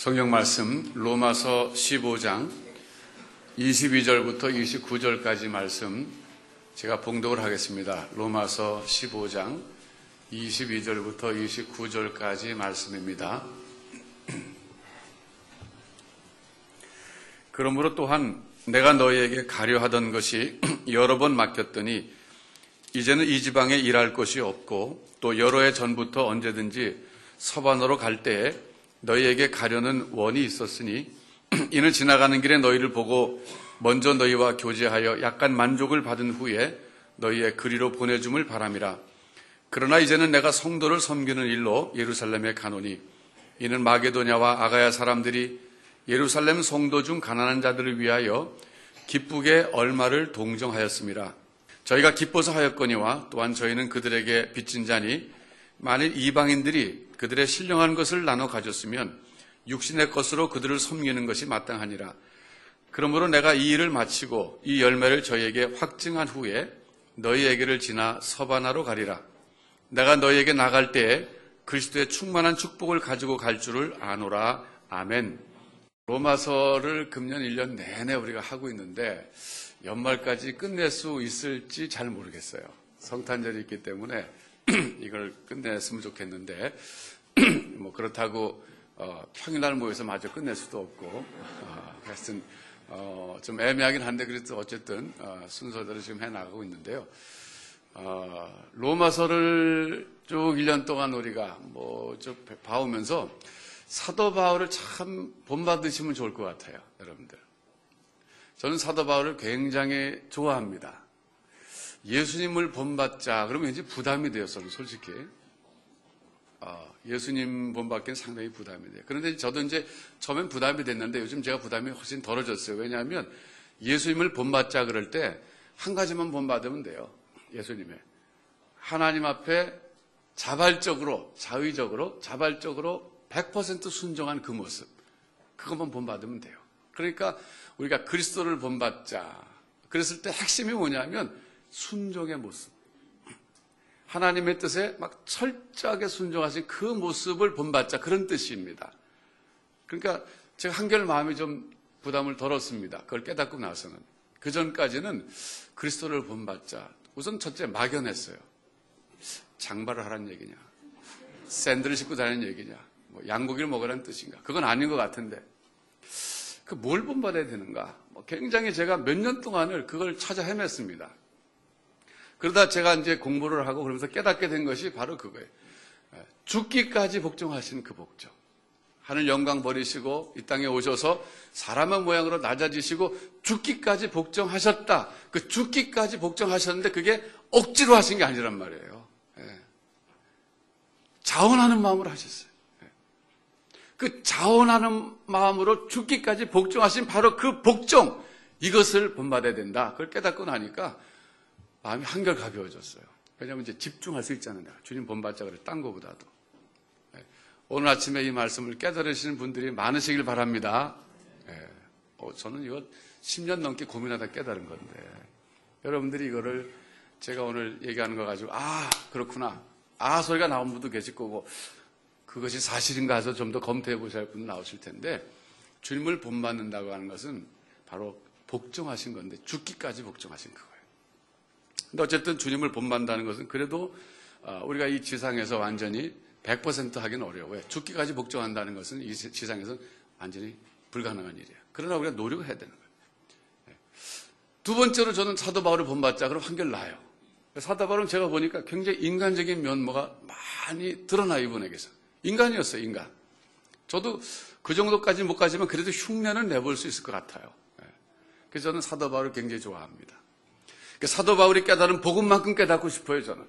성경 말씀 로마서 15장 22절부터 29절까지 말씀 제가 봉독을 하겠습니다. 로마서 15장 22절부터 29절까지 말씀입니다. 그러므로 또한 내가 너희에게 가려 하던 것이 여러 번 맡겼더니 이제는 이 지방에 일할 곳이 없고 또 여러 해 전부터 언제든지 서반으로 갈 때에 너희에게 가려는 원이 있었으니 이는 지나가는 길에 너희를 보고 먼저 너희와 교제하여 약간 만족을 받은 후에 너희의 그리로 보내줌을 바람이라. 그러나 이제는 내가 성도를 섬기는 일로 예루살렘에 가노니 이는 마게도냐와 아가야 사람들이 예루살렘 성도 중 가난한 자들을 위하여 기쁘게 얼마를 동정하였음이라. 저희가 기뻐서 하였거니와 또한 저희는 그들에게 빚진 자니 만일 이방인들이 그들의 신령한 것을 나눠 가졌으면 육신의 것으로 그들을 섬기는 것이 마땅하니라. 그러므로 내가 이 일을 마치고 이 열매를 저희에게 확증한 후에 너희에게를 지나 서바나로 가리라. 내가 너희에게 나갈 때에 그리스도의 충만한 축복을 가지고 갈 줄을 아노라. 아멘. 로마서를 금년 1년 내내 우리가 하고 있는데 연말까지 끝낼 수 있을지 잘 모르겠어요. 성탄절이 있기 때문에 이걸 끝냈으면 좋겠는데 뭐 그렇다고 평일날 모여서 마저 끝낼 수도 없고 하여튼 좀 애매하긴 한데 그래도 어쨌든 순서대로 지금 해나가고 있는데요. 로마서를 쭉 1년 동안 우리가 쭉 봐오면서 사도 바울을 참 본받으시면 좋을 것 같아요. 여러분들. 저는 사도 바울을 굉장히 좋아합니다. 예수님을 본받자 그러면 이제 부담이 되었어요. 솔직히 예수님 본받기는 상당히 부담이 돼요. 그런데 저도 이제 처음엔 부담이 됐는데 요즘 제가 부담이 훨씬 덜어졌어요. 왜냐하면 예수님을 본받자 그럴 때 한 가지만 본받으면 돼요. 예수님의 하나님 앞에 자발적으로 100% 순종한 그 모습, 그것만 본받으면 돼요. 그러니까 우리가 그리스도를 본받자 그랬을 때 핵심이 뭐냐면 순종의 모습, 하나님의 뜻에 막 철저하게 순종하신 그 모습을 본받자, 그런 뜻입니다. 그러니까 제가 한결 마음이 좀 부담을 덜었습니다. 그걸 깨닫고 나서는. 그 전까지는 그리스도를 본받자, 우선 첫째 막연했어요. 장발을 하라는 얘기냐, 샌들을 신고 다니는 얘기냐, 양고기를 먹으라는 뜻인가, 그건 아닌 것 같은데 그 뭘 본받아야 되는가, 굉장히 제가 몇 년 동안을 그걸 찾아 헤맸습니다. 그러다 제가 이제 공부를 하고 그러면서 깨닫게 된 것이 바로 그거예요. 죽기까지 복종하신 그 복종. 하늘 영광 버리시고 이 땅에 오셔서 사람의 모양으로 낮아지시고 죽기까지 복종하셨다. 그 죽기까지 복종하셨는데 그게 억지로 하신 게 아니란 말이에요. 자원하는 마음으로 하셨어요. 그 자원하는 마음으로 죽기까지 복종하신 바로 그 복종, 이것을 본받아야 된다. 그걸 깨닫고 나니까 마음이 한결 가벼워졌어요. 왜냐하면 이제 집중할 수 있잖아요. 주님 본받자 그래, 딴 거보다도. 오늘 아침에 이 말씀을 깨달으시는 분들이 많으시길 바랍니다. 저는 이거 10년 넘게 고민하다 깨달은 건데, 여러분들이 이거를 제가 오늘 얘기하는 거 가지고 그렇구나, 소리가 나온 분도 계실 거고, 그것이 사실인가 해서 좀 더 검토해 보셔야 할 분도 나오실 텐데, 주님을 본받는다고 하는 것은 바로 복종하신 건데, 죽기까지 복종하신 거예요. 근데 어쨌든 주님을 본받는다는 것은 그래도 우리가 이 지상에서 완전히 100% 하기는 어려워요. 죽기까지 복종한다는 것은 이 지상에서 완전히 불가능한 일이에요. 그러나 우리가 노력을 해야 되는 거예요. 두 번째로 저는 사도 바울을 본받자 그럼 한결 나아요. 사도 바울은 제가 보니까 굉장히 인간적인 면모가 많이 드러나, 이분에게서. 인간이었어요, 인간. 저도 그 정도까지는 못 가지만 그래도 흉내는 내볼 수 있을 것 같아요. 그래서 저는 사도 바울을 굉장히 좋아합니다. 사도 바울이 깨달은 복음만큼 깨닫고 싶어요, 저는.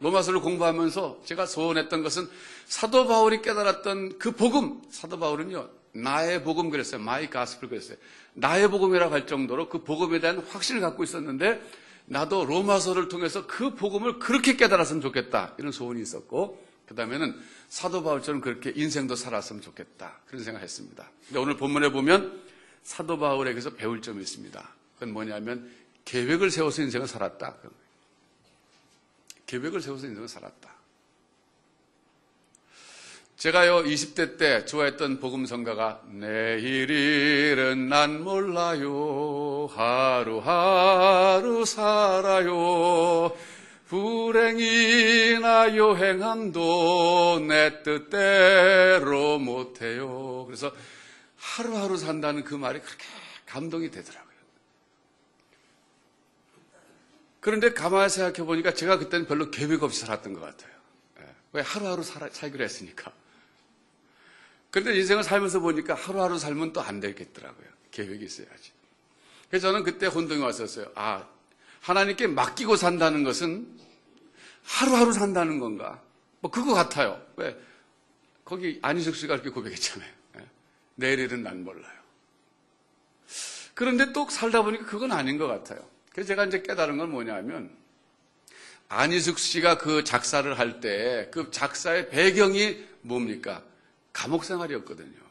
로마서를 공부하면서 제가 소원했던 것은 사도 바울이 깨달았던 그 복음, 사도 바울은요, 나의 복음 그랬어요. My gospel 그랬어요. 나의 복음이라고 할 정도로 그 복음에 대한 확신을 갖고 있었는데, 나도 로마서를 통해서 그 복음을 그렇게 깨달았으면 좋겠다, 이런 소원이 있었고, 그 다음에는 사도 바울처럼 그렇게 인생도 살았으면 좋겠다, 그런 생각을 했습니다. 근데 오늘 본문에 보면 사도 바울에게서 배울 점이 있습니다. 그건 뭐냐면 계획을 세워서 인생을 살았다. 계획을 세워서 인생을 살았다. 제가요 20대 때 좋아했던 복음성가가 내일 일은 난 몰라요 하루하루 살아요 불행이나 요행함도 내 뜻대로 못해요. 그래서 하루하루 산다는 그 말이 그렇게 감동이 되더라고요. 그런데 가만히 생각해 보니까 제가 그때는 별로 계획 없이 살았던 것 같아요. 왜 하루하루 살기로 했으니까. 그런데 인생을 살면서 보니까 하루하루 살면 또 안 되겠더라고요. 계획이 있어야지. 그래서 저는 그때 혼동이 왔었어요. 아, 하나님께 맡기고 산다는 것은 하루하루 산다는 건가? 뭐 그거 같아요. 왜? 거기 안희숙 씨가 그렇게 고백했잖아요. 내일 일은 난 몰라요. 그런데 또 살다 보니까 그건 아닌 것 같아요. 그래서 제가 이제 깨달은 건 뭐냐면 안희숙 씨가 그 작사를 할 때 그 작사의 배경이 뭡니까? 감옥 생활이었거든요.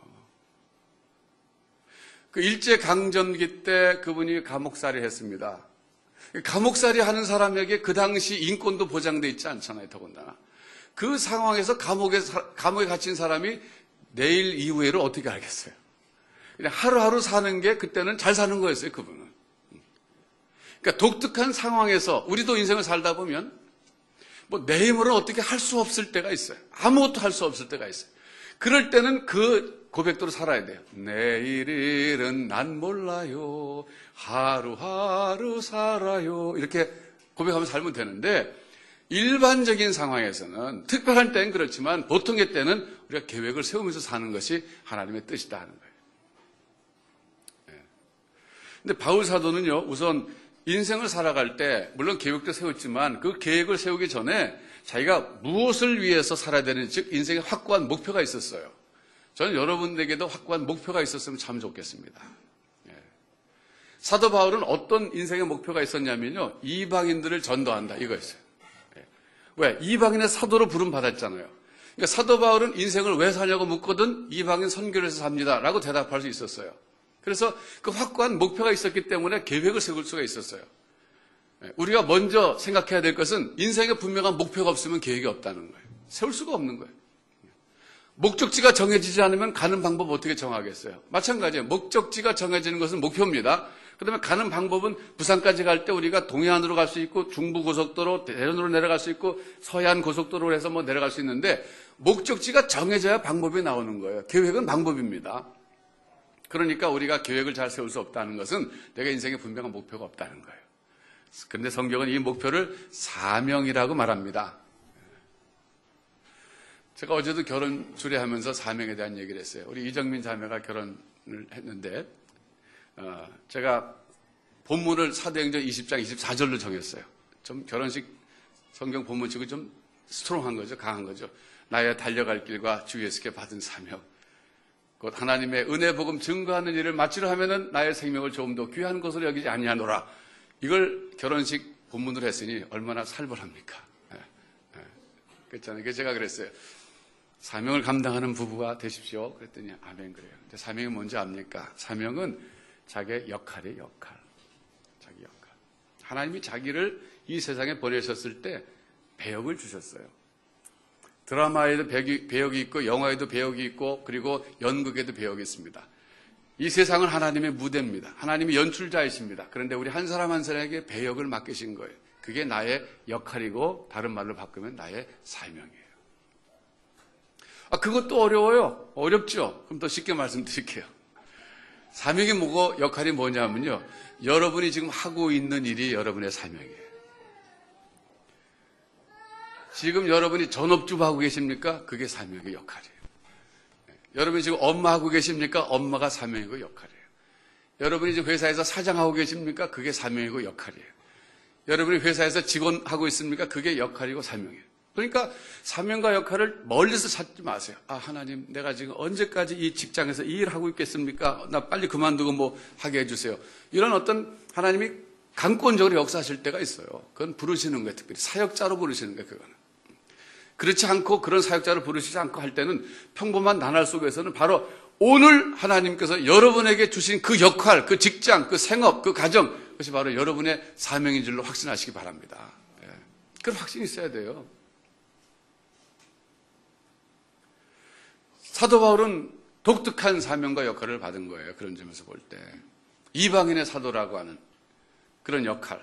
그 일제강점기 때 그분이 감옥살이 했습니다. 감옥살이 하는 사람에게 그 당시 인권도 보장되어 있지 않잖아요, 더군다나. 그 상황에서 감옥에 갇힌 사람이 내일 이후에를 어떻게 알겠어요? 그냥 하루하루 사는 게 그때는 잘 사는 거였어요, 그분은. 그러니까 독특한 상황에서 우리도 인생을 살다 보면 뭐 내 힘으로는 어떻게 할 수 없을 때가 있어요. 아무것도 할 수 없을 때가 있어요. 그럴 때는 그 고백대로 살아야 돼요. 내일 일은 난 몰라요. 하루하루 살아요. 이렇게 고백하면서 살면 되는데 일반적인 상황에서는 특별한 때는 그렇지만 보통의 때는 우리가 계획을 세우면서 사는 것이 하나님의 뜻이다 하는 거예요. 근데 바울 사도는요, 우선 인생을 살아갈 때 물론 계획도 세웠지만 그 계획을 세우기 전에 자기가 무엇을 위해서 살아야 되는지, 즉 인생의 확고한 목표가 있었어요. 저는 여러분에게도 확고한 목표가 있었으면 참 좋겠습니다. 사도 바울은 어떤 인생의 목표가 있었냐면요, 이방인들을 전도한다 이거였어요. 왜? 이방인의 사도로 부름 받았잖아요. 그러니까 사도 바울은 인생을 왜 사냐고 묻거든 이방인 선교를 해서 삽니다 라고 대답할 수 있었어요. 그래서 그 확고한 목표가 있었기 때문에 계획을 세울 수가 있었어요. 우리가 먼저 생각해야 될 것은 인생에 분명한 목표가 없으면 계획이 없다는 거예요. 세울 수가 없는 거예요. 목적지가 정해지지 않으면 가는 방법 어떻게 정하겠어요? 마찬가지예요. 목적지가 정해지는 것은 목표입니다. 그다음에 가는 방법은 부산까지 갈 때 우리가 동해안으로 갈 수 있고 중부고속도로 대전으로 내려갈 수 있고 서해안 고속도로로 해서 뭐 내려갈 수 있는데 목적지가 정해져야 방법이 나오는 거예요. 계획은 방법입니다. 그러니까 우리가 계획을 잘 세울 수 없다는 것은 내가 인생에 분명한 목표가 없다는 거예요. 그런데 성경은 이 목표를 사명이라고 말합니다. 제가 어제도 결혼 주례하면서 사명에 대한 얘기를 했어요. 우리 이정민 자매가 결혼을 했는데 제가 본문을 사도행전 20장 24절로 정했어요. 좀 결혼식 성경 본문치고 좀 스트롱한 거죠. 강한 거죠. 나의 달려갈 길과 주 예수께 받은 사명. 곧 하나님의 은혜 복음 증거하는 일을 마치려 하면은 나의 생명을 조금 더 귀한 것으로 여기지 아니하노라. 이걸 결혼식 본문으로 했으니 얼마나 살벌합니까? 그렇잖아요. 그래서 제가 그랬어요. 사명을 감당하는 부부가 되십시오. 그랬더니 아멘 그래요. 근데 사명이 뭔지 압니까? 사명은 자기의 역할이에요. 역할. 자기 역할. 하나님이 자기를 이 세상에 보내셨을 때 배역을 주셨어요. 드라마에도 배역이 있고 영화에도 배역이 있고 그리고 연극에도 배역이 있습니다. 이 세상은 하나님의 무대입니다. 하나님이 연출자이십니다. 그런데 우리 한 사람 한 사람에게 배역을 맡기신 거예요. 그게 나의 역할이고 다른 말로 바꾸면 나의 사명이에요. 그것도 어려워요. 어렵죠? 그럼 더 쉽게 말씀드릴게요. 사명이 뭐고 역할이 뭐냐면요. 여러분이 지금 하고 있는 일이 여러분의 사명이에요. 지금 여러분이 전업주부 하고 계십니까? 그게 사명의 역할이에요. 여러분이 지금 엄마 하고 계십니까? 엄마가 사명이고 역할이에요. 여러분이 지금 회사에서 사장하고 계십니까? 그게 사명이고 역할이에요. 여러분이 회사에서 직원 하고 있습니까? 그게 역할이고 사명이에요. 그러니까 사명과 역할을 멀리서 찾지 마세요. 하나님, 내가 지금 언제까지 이 직장에서 이 일을 하고 있겠습니까? 나 빨리 그만두고 뭐 하게 해주세요. 이런 어떤 하나님이 강권적으로 역사하실 때가 있어요. 그건 부르시는 거예요. 특별히 사역자로 부르시는 거예요. 그거는. 그렇지 않고 그런 사역자를 부르시지 않고 할 때는 평범한 나날 속에서는 바로 오늘 하나님께서 여러분에게 주신 그 역할, 그 직장, 그 생업, 그 가정, 그것이 바로 여러분의 사명인 줄로 확신하시기 바랍니다. 그런 확신이 있어야 돼요. 사도 바울은 독특한 사명과 역할을 받은 거예요. 그런 점에서 볼 때. 이방인의 사도라고 하는 그런 역할,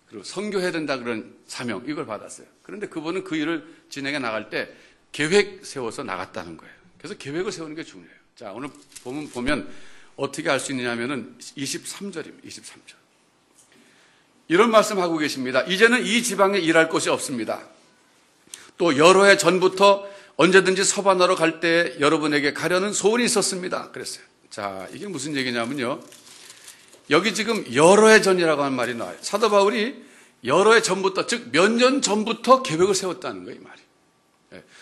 그리고 선교해야 된다 그런 사명, 이걸 받았어요. 그런데 그분은 그 일을 진행해 나갈 때 계획 세워서 나갔다는 거예요. 그래서 계획을 세우는 게 중요해요. 자, 오늘 보면 어떻게 알 수 있느냐면은 23절입니다. 23절. 이런 말씀하고 계십니다. 이제는 이 지방에 일할 곳이 없습니다. 또 여러 해 전부터 언제든지 서바나로 갈 때 여러분에게 가려는 소원이 있었습니다. 그랬어요. 자, 이게 무슨 얘기냐면요. 여기 지금 여러 해 전이라고 하는 말이 나와요. 사도 바울이 여러 해 전부터, 즉 몇 년 전부터 계획을 세웠다는 거예요, 이 말이.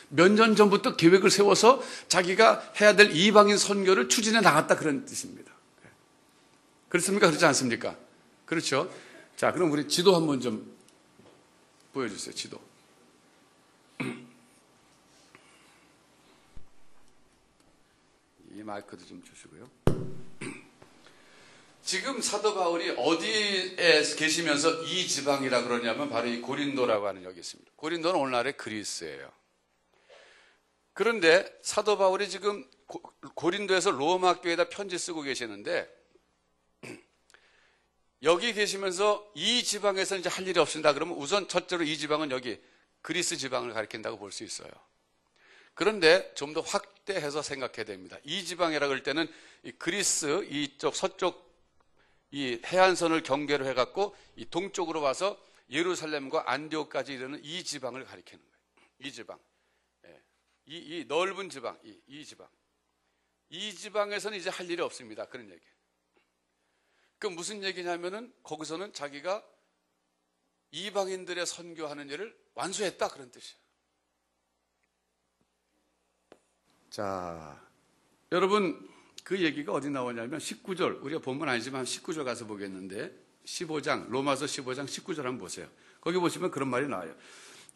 몇 년 전부터 계획을 세워서 자기가 해야 될 이방인 선교를 추진해 나갔다 그런 뜻입니다. 그렇습니까? 그렇지 않습니까? 그렇죠? 자, 그럼 우리 지도 한번 좀 보여주세요, 지도. 이 마이크도 좀 주시고요. 지금 사도 바울이 어디에 계시면서 이 지방이라 그러냐면 바로 이 고린도라고 하는 여기 있습니다. 고린도는 오늘날의 그리스예요. 그런데 사도 바울이 지금 고린도에서 로마 교회에다 편지 쓰고 계시는데 여기 계시면서 이 지방에서 이제 할 일이 없습니다. 그러면 우선 첫째로 이 지방은 여기 그리스 지방을 가리킨다고 볼 수 있어요. 그런데 좀 더 확대해서 생각해야 됩니다. 이 지방이라 그럴 때는 이 그리스 이쪽 서쪽 이 해안선을 경계로 해갖고 이 동쪽으로 와서 예루살렘과 안디옥까지 이르는 이 지방을 가리키는 거예요. 이 지방. 이 넓은 지방, 이 지방. 이 지방에서는 이제 할 일이 없습니다. 그런 얘기예요. 그 무슨 얘기냐면은 거기서는 자기가 이방인들의 선교하는 일을 완수했다 그런 뜻이에요. 자, 여러분 그 얘기가 어디 나오냐면 19절, 우리가 본문 아니지만 19절 가서 보겠는데 15장, 로마서 15장 19절 한번 보세요. 거기 보시면 그런 말이 나와요.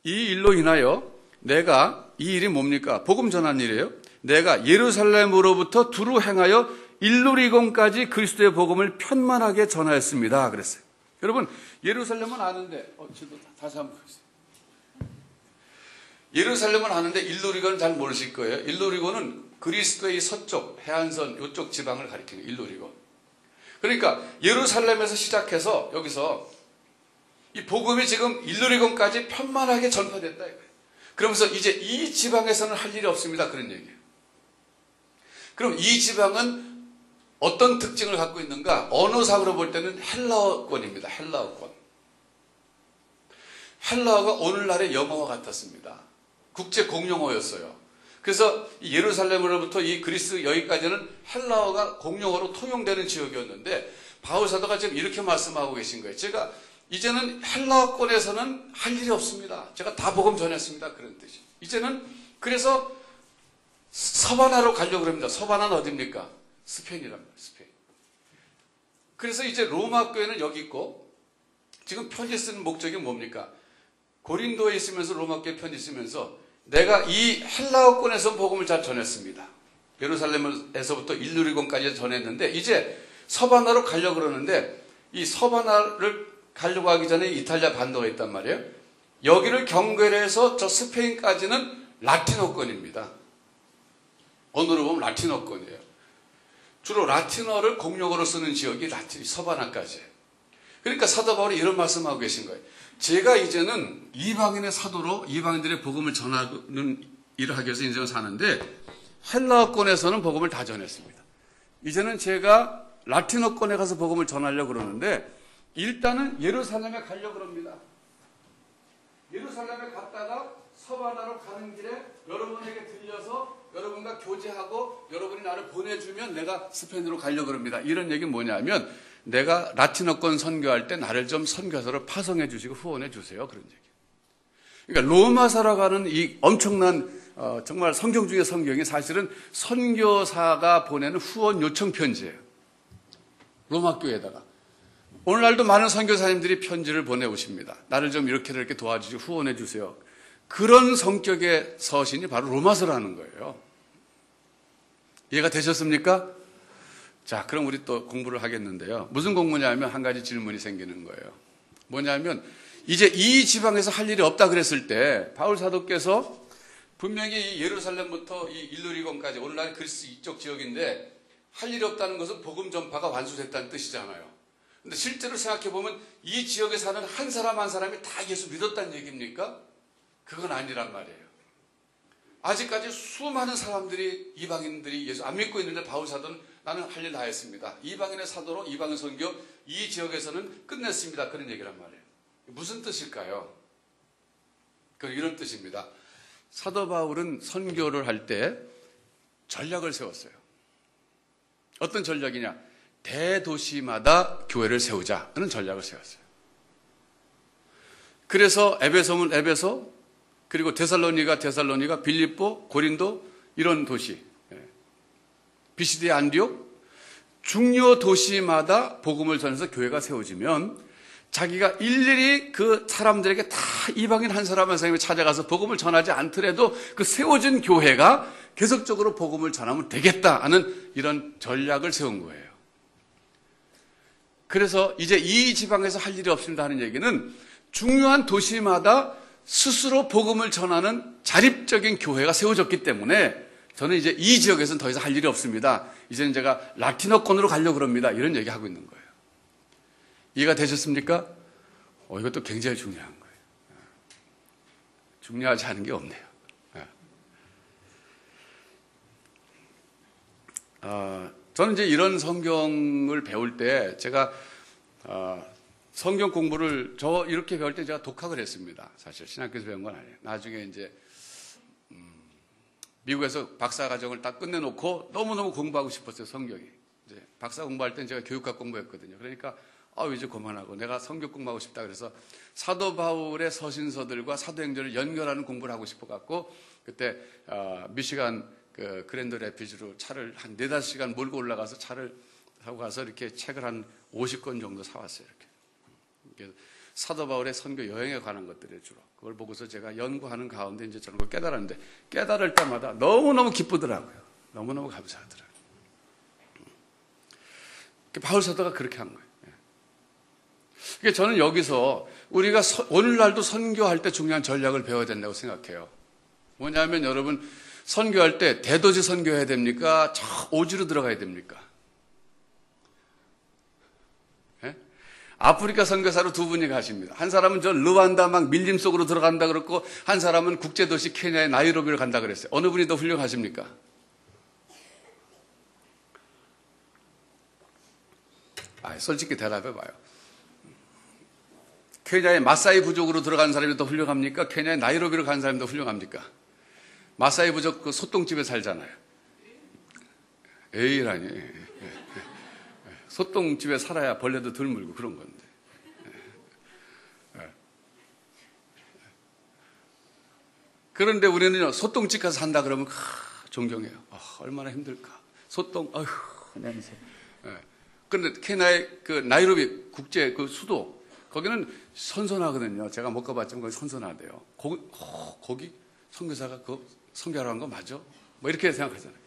이 일로 인하여 내가, 이 일이 뭡니까? 복음 전한 일이에요. 내가 예루살렘으로부터 두루 행하여 일루리곤까지 그리스도의 복음을 편만하게 전하였습니다. 그랬어요. 여러분, 예루살렘은 아는데, 저도 다시 한번 보겠습니다. 예루살렘은 아는데 일루리곤은 잘 모르실 거예요. 일루리곤은 그리스도의 서쪽, 해안선, 이쪽 지방을 가리키는 일루리곤. 그러니까 예루살렘에서 시작해서 여기서 이 복음이 지금 일루리곤까지 편만하게 전파됐다 이거예요. 그러면서 이제 이 지방에서는 할 일이 없습니다. 그런 얘기예요. 그럼 이 지방은 어떤 특징을 갖고 있는가? 언어상으로 볼 때는 헬라어권입니다. 헬라어권. 헬라어가 오늘날의 영어와 같았습니다. 국제 공용어였어요. 그래서 예루살렘으로부터 이 그리스 여기까지는 헬라어가 공용어로 통용되는 지역이었는데 바울 사도가 지금 이렇게 말씀하고 계신 거예요. 제가 이제는 헬라어권에서는 할 일이 없습니다. 제가 다 복음 전했습니다. 그런 뜻이에요. 이제는 그래서 서바나로 가려고 합니다. 서바나는 어디입니까? 스페인이랍니다. 스페인. 그래서 이제 로마 교회는 여기 있고 지금 편지 쓰는 목적이 뭡니까? 고린도에 있으면서 로마 교회 편지 쓰면서 내가 이 헬라어권에서 복음을 잘 전했습니다. 예루살렘에서부터 일루리곤까지 전했는데 이제 서바나로 가려고 그러는데 이 서바나를 가려고 하기 전에 이탈리아 반도가 있단 말이에요. 여기를 경계해서 저 스페인까지는 라틴어권입니다. 언어로 보면 라틴어권이에요. 주로 라틴어를 공용어로 쓰는 지역이 서바나까지예요. 그러니까 사도 바울이 이런 말씀하고 계신 거예요. 제가 이제는 이방인의 사도로 이방인들의 복음을 전하는 일을 하기 위해서 인생을 사는데 헬라어권에서는 복음을 다 전했습니다. 이제는 제가 라틴어권에 가서 복음을 전하려고 그러는데 일단은 예루살렘에 가려고 합니다. 예루살렘에 갔다가 서바나로 가는 길에 여러분에게 들려서 여러분과 교제하고 여러분이 나를 보내주면 내가 스페인으로 가려고 합니다. 이런 얘기는 뭐냐면 내가 라틴어권 선교할 때 나를 좀 선교사로 파송해 주시고 후원해 주세요. 그런 얘기. 그러니까 로마서라고 하는 이 엄청난 정말 성경 중의 성경이 사실은 선교사가 보내는 후원 요청 편지예요. 로마 교회에다가. 오늘날도 많은 선교사님들이 편지를 보내오십니다. 나를 좀 이렇게 도와주시고 후원해 주세요. 그런 성격의 서신이 바로 로마서라는 거예요. 이해가 되셨습니까? 자, 그럼 우리 또 공부를 하겠는데요. 무슨 공부냐면 한 가지 질문이 생기는 거예요. 뭐냐면 이제 이 지방에서 할 일이 없다 그랬을 때 바울 사도께서 분명히 이 예루살렘부터 이 일루리건까지 오늘날 그리스 이쪽 지역인데 할 일이 없다는 것은 복음 전파가 완수됐다는 뜻이잖아요. 근데 실제로 생각해 보면 이 지역에 사는 한 사람 한 사람이 다 예수 믿었다는 얘기입니까? 그건 아니란 말이에요. 아직까지 수많은 사람들이 이방인들이 예수 안 믿고 있는데 바울 사도는 나는 할 일 다 했습니다. 이방인의 사도로 이방인 선교 이 지역에서는 끝냈습니다. 그런 얘기란 말이에요. 무슨 뜻일까요? 그건 이런 뜻입니다. 사도 바울은 선교를 할 때 전략을 세웠어요. 어떤 전략이냐? 대도시마다 교회를 세우자 하는 전략을 세웠어요. 그래서 에베소는 에베소, 그리고 데살로니가 빌립보, 고린도 이런 도시, 비시디 안디옥 중요 도시마다 복음을 전해서 교회가 세워지면 자기가 일일이 그 사람들에게 다 이방인 한 사람 한 사람이 찾아가서 복음을 전하지 않더라도 그 세워진 교회가 계속적으로 복음을 전하면 되겠다 하는 이런 전략을 세운 거예요. 그래서 이제 이 지방에서 할 일이 없습니다 하는 얘기는 중요한 도시마다 스스로 복음을 전하는 자립적인 교회가 세워졌기 때문에 저는 이제 이 지역에서는 더 이상 할 일이 없습니다. 이제는 제가 라틴어권으로 가려고 합니다. 이런 얘기하고 있는 거예요. 이해가 되셨습니까? 이것도 굉장히 중요한 거예요. 중요하지 않은 게 없네요. 저는 이제 이런 성경을 배울 때 제가 성경 공부를 이렇게 배울 때 제가 독학을 했습니다. 사실 신학교에서 배운 건 아니에요. 나중에 이제 미국에서 박사 과정을 딱 끝내놓고 너무너무 공부하고 싶었어요. 성경이. 이제 박사 공부할 땐 제가 교육학 공부했거든요. 그러니까 이제 그만하고 내가 성경 공부하고 싶다 그래서 사도 바울의 서신서들과 사도행전을 연결하는 공부를 하고 싶어갖고 그때 미시간 그 그랜드 레피지로 차를 한 4-5시간 몰고 올라가서 차를 타고 가서 이렇게 책을 한 50권 정도 사왔어요. 이렇게 사도 바울의 선교 여행에 관한 것들을 주로 그걸 보고서 제가 연구하는 가운데 이제 저는 그걸 깨달았는데 깨달을 때마다 너무너무 기쁘더라고요. 너무너무 감사하더라고요. 바울 사도가 그렇게 한 거예요. 그러니까 저는 여기서 우리가 오늘날도 선교할 때 중요한 전략을 배워야 된다고 생각해요. 뭐냐면 여러분 선교할 때 대도시 선교해야 됩니까? 저 오지로 들어가야 됩니까? 예? 아프리카 선교사로 두 분이 가십니다. 한 사람은 저 르완다 막 밀림 속으로 들어간다 그랬고 한 사람은 국제도시 케냐의 나이로비를 간다 그랬어요. 어느 분이 더 훌륭하십니까? 솔직히 대답해봐요. 케냐의 마사이 부족으로 들어간 사람이 더 훌륭합니까? 케냐의 나이로비로 간 사람이 더 훌륭합니까? 마사이 부족 그 소똥집에 살잖아요. 에이라니. 소똥집에 살아야 벌레도 덜 물고 그런 건데. 그런데 우리는요, 소똥집 가서 산다 그러면 존경해요. 얼마나 힘들까. 소똥, 냄새. 그런데 케냐의 그 나이로비 국제 그 수도, 거기는 선선하거든요. 제가 못 가봤지만 거기 선선하대요. 거기 선교사가 선교하러 간 거 맞아? 뭐 이렇게 생각하잖아요.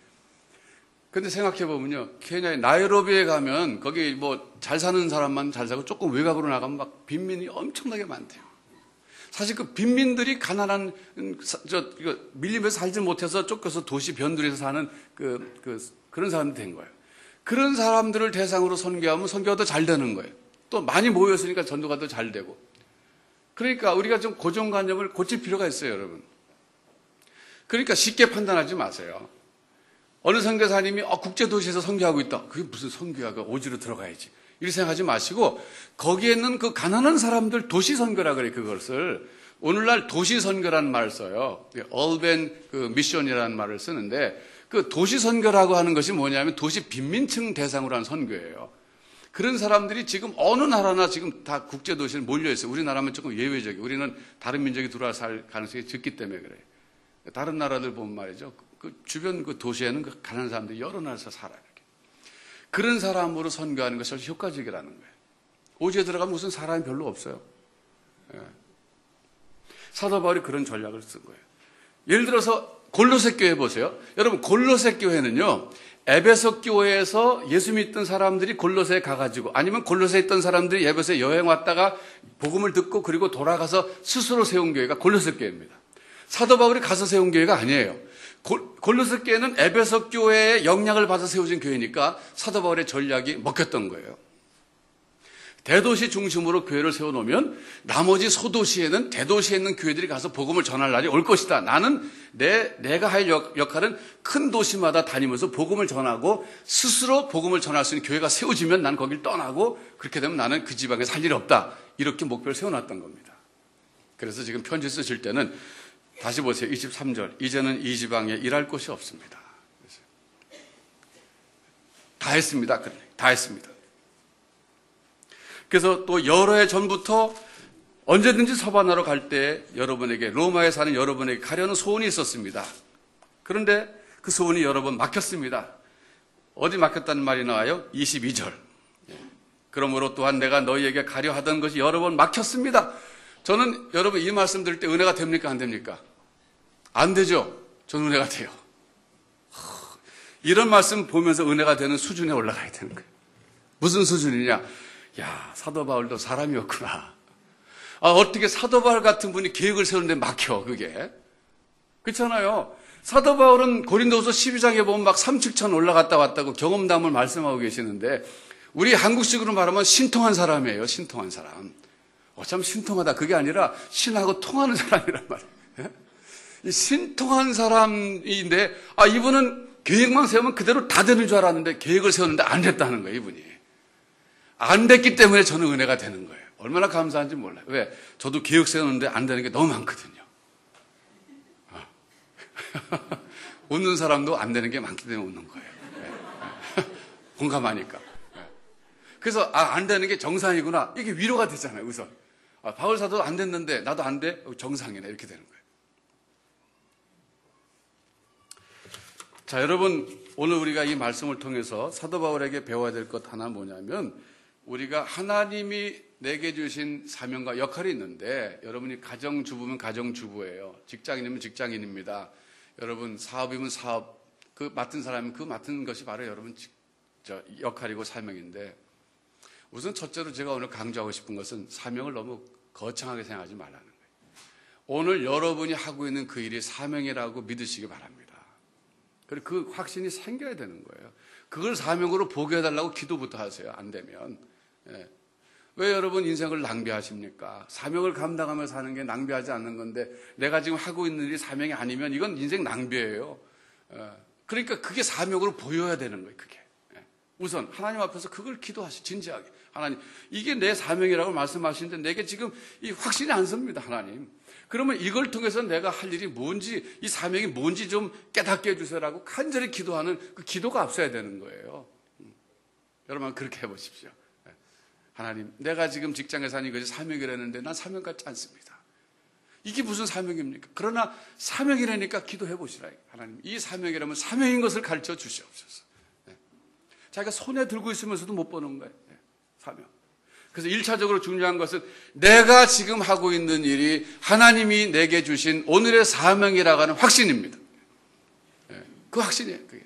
근데 생각해보면요. 케냐의 나이로비에 가면 거기 뭐 잘 사는 사람만 잘 사고 조금 외곽으로 나가면 막 빈민이 엄청나게 많대요. 사실 그 빈민들이 가난한, 밀림에서 살지 못해서 쫓겨서 도시 변두리에서 사는 그런 사람들이 된 거예요. 그런 사람들을 대상으로 선교하면 선교가 더 잘 되는 거예요. 또 많이 모였으니까 전도가 더 잘 되고. 그러니까 우리가 좀 고정관념을 고칠 필요가 있어요, 여러분. 그러니까 쉽게 판단하지 마세요. 어느 선교사님이 국제도시에서 선교하고 있다. 그게 무슨 선교야? 그 오지로 들어가야지. 이렇게 생각하지 마시고 거기에 있는 그 가난한 사람들 도시 선교라 그래. 그것을 오늘날 도시 선교라는 말을 써요. urban 미션이라는 말을 쓰는데 그 도시 선교라고 하는 것이 뭐냐면 도시 빈민층 대상으로 한 선교예요. 그런 사람들이 지금 어느 나라나 지금 다 국제도시에 몰려있어요. 우리나라면 조금 예외적이에요. 우리는 다른 민족이 들어와 살 가능성이 적기 때문에 그래요. 다른 나라들 보면 말이죠. 그 주변 그 도시에는 그 가난한 사람들이 여러 나라에서 살아요. 이렇게. 그런 사람으로 선교하는 것이 훨씬 효과적이라는 거예요. 오지에 들어가면 무슨 사람이 별로 없어요. 예. 사도 바울이 그런 전략을 쓴 거예요. 예를 들어서 골로새 교회 보세요. 여러분 골로새 교회는요. 에베소 교회에서 예수 믿던 사람들이 골로새에 가가지고 아니면 골로새에 있던 사람들이 에베소에 여행 왔다가 복음을 듣고 그리고 돌아가서 스스로 세운 교회가 골로새 교회입니다. 사도 바울이 가서 세운 교회가 아니에요. 골로새 교회는 에베소 교회의 영향을 받아 세워진 교회니까 사도 바울의 전략이 먹혔던 거예요. 대도시 중심으로 교회를 세워놓으면 나머지 소도시에는 대도시에 있는 교회들이 가서 복음을 전할 날이 올 것이다. 나는 내가 할 역할은 큰 도시마다 다니면서 복음을 전하고 스스로 복음을 전할 수 있는 교회가 세워지면 난 거길 떠나고 그렇게 되면 나는 그 지방에 살 일이 없다. 이렇게 목표를 세워놨던 겁니다. 그래서 지금 편지 쓰실 때는 다시 보세요. 23절. 이제는 이 지방에 일할 곳이 없습니다. 다 했습니다. 다 했습니다. 그래서 또 여러 해 전부터 언제든지 서바나로 갈 때 여러분에게, 로마에 사는 여러분에게 가려는 소원이 있었습니다. 그런데 그 소원이 여러 번 막혔습니다. 어디 막혔다는 말이 나와요? 22절. 그러므로 또한 내가 너희에게 가려 하던 것이 여러 번 막혔습니다. 저는 여러분 이 말씀 들을 때 은혜가 됩니까? 안 됩니까? 안 되죠? 저는 은혜가 돼요. 이런 말씀 보면서 은혜가 되는 수준에 올라가야 되는 거예요. 무슨 수준이냐? 야, 사도 바울도 사람이었구나. 어떻게 사도 바울 같은 분이 계획을 세우는데 막혀, 그게. 그렇잖아요. 사도 바울은 고린도후서 12장에 보면 막 3,7천 올라갔다 왔다고 경험담을 말씀하고 계시는데 우리 한국식으로 말하면 신통한 사람이에요. 신통한 사람. 참 신통하다. 그게 아니라 신하고 통하는 사람이란 말이에요. 이 신통한 사람인데 이분은 계획만 세우면 그대로 다 되는 줄 알았는데 계획을 세웠는데 안 됐다는 거예요. 이분이. 안 됐기 때문에 저는 은혜가 되는 거예요. 얼마나 감사한지 몰라요. 왜? 저도 계획 세우는데 안 되는 게 너무 많거든요. 웃는 사람도 안 되는 게 많기 때문에 웃는 거예요. 공감하니까. 그래서 안 되는 게 정상이구나. 이게 위로가 되잖아요. 우선. 바울 사도도 안 됐는데 나도 안 돼? 정상이네. 이렇게 되는 거예요. 자, 여러분, 오늘 우리가 이 말씀을 통해서 사도 바울에게 배워야 될 것 하나 뭐냐면 우리가 하나님이 내게 주신 사명과 역할이 있는데 여러분이 가정주부면 가정주부예요. 직장인이면 직장인입니다. 여러분 사업이면 사업, 그 맡은 사람은 그 맡은 것이 바로 여러분 역할이고 사명인데 우선 첫째로 제가 오늘 강조하고 싶은 것은 사명을 너무 거창하게 생각하지 말라는 거예요. 오늘 여러분이 하고 있는 그 일이 사명이라고 믿으시기 바랍니다. 그리고 그 확신이 생겨야 되는 거예요. 그걸 사명으로 보게 해달라고 기도부터 하세요. 안 되면. 왜 여러분 인생을 낭비하십니까? 사명을 감당하며 사는 게 낭비하지 않는 건데 내가 지금 하고 있는 일이 사명이 아니면 이건 인생 낭비예요. 그러니까 그게 사명으로 보여야 되는 거예요. 그게. 우선 하나님 앞에서 그걸 기도하시 진지하게. 하나님, 이게 내 사명이라고 말씀하시는데 내게 지금 이 확신이 안 섭니다. 하나님. 그러면 이걸 통해서 내가 할 일이 뭔지, 이 사명이 뭔지 좀 깨닫게 해주세요라고 간절히 기도하는 그 기도가 앞서야 되는 거예요. 여러분 그렇게 해보십시오. 하나님, 내가 지금 직장에서 하는 것이 사명이라는데 난 사명 같지 않습니다. 이게 무슨 사명입니까? 그러나 사명이라니까 기도해 보시라. 하나님, 이 사명이라면 사명인 것을 가르쳐 주시옵소서. 자기가 손에 들고 있으면서도 못 보는 거예요. 사명. 그래서 1차적으로 중요한 것은 내가 지금 하고 있는 일이 하나님이 내게 주신 오늘의 사명이라고 하는 확신입니다. 그 확신이에요. 그게.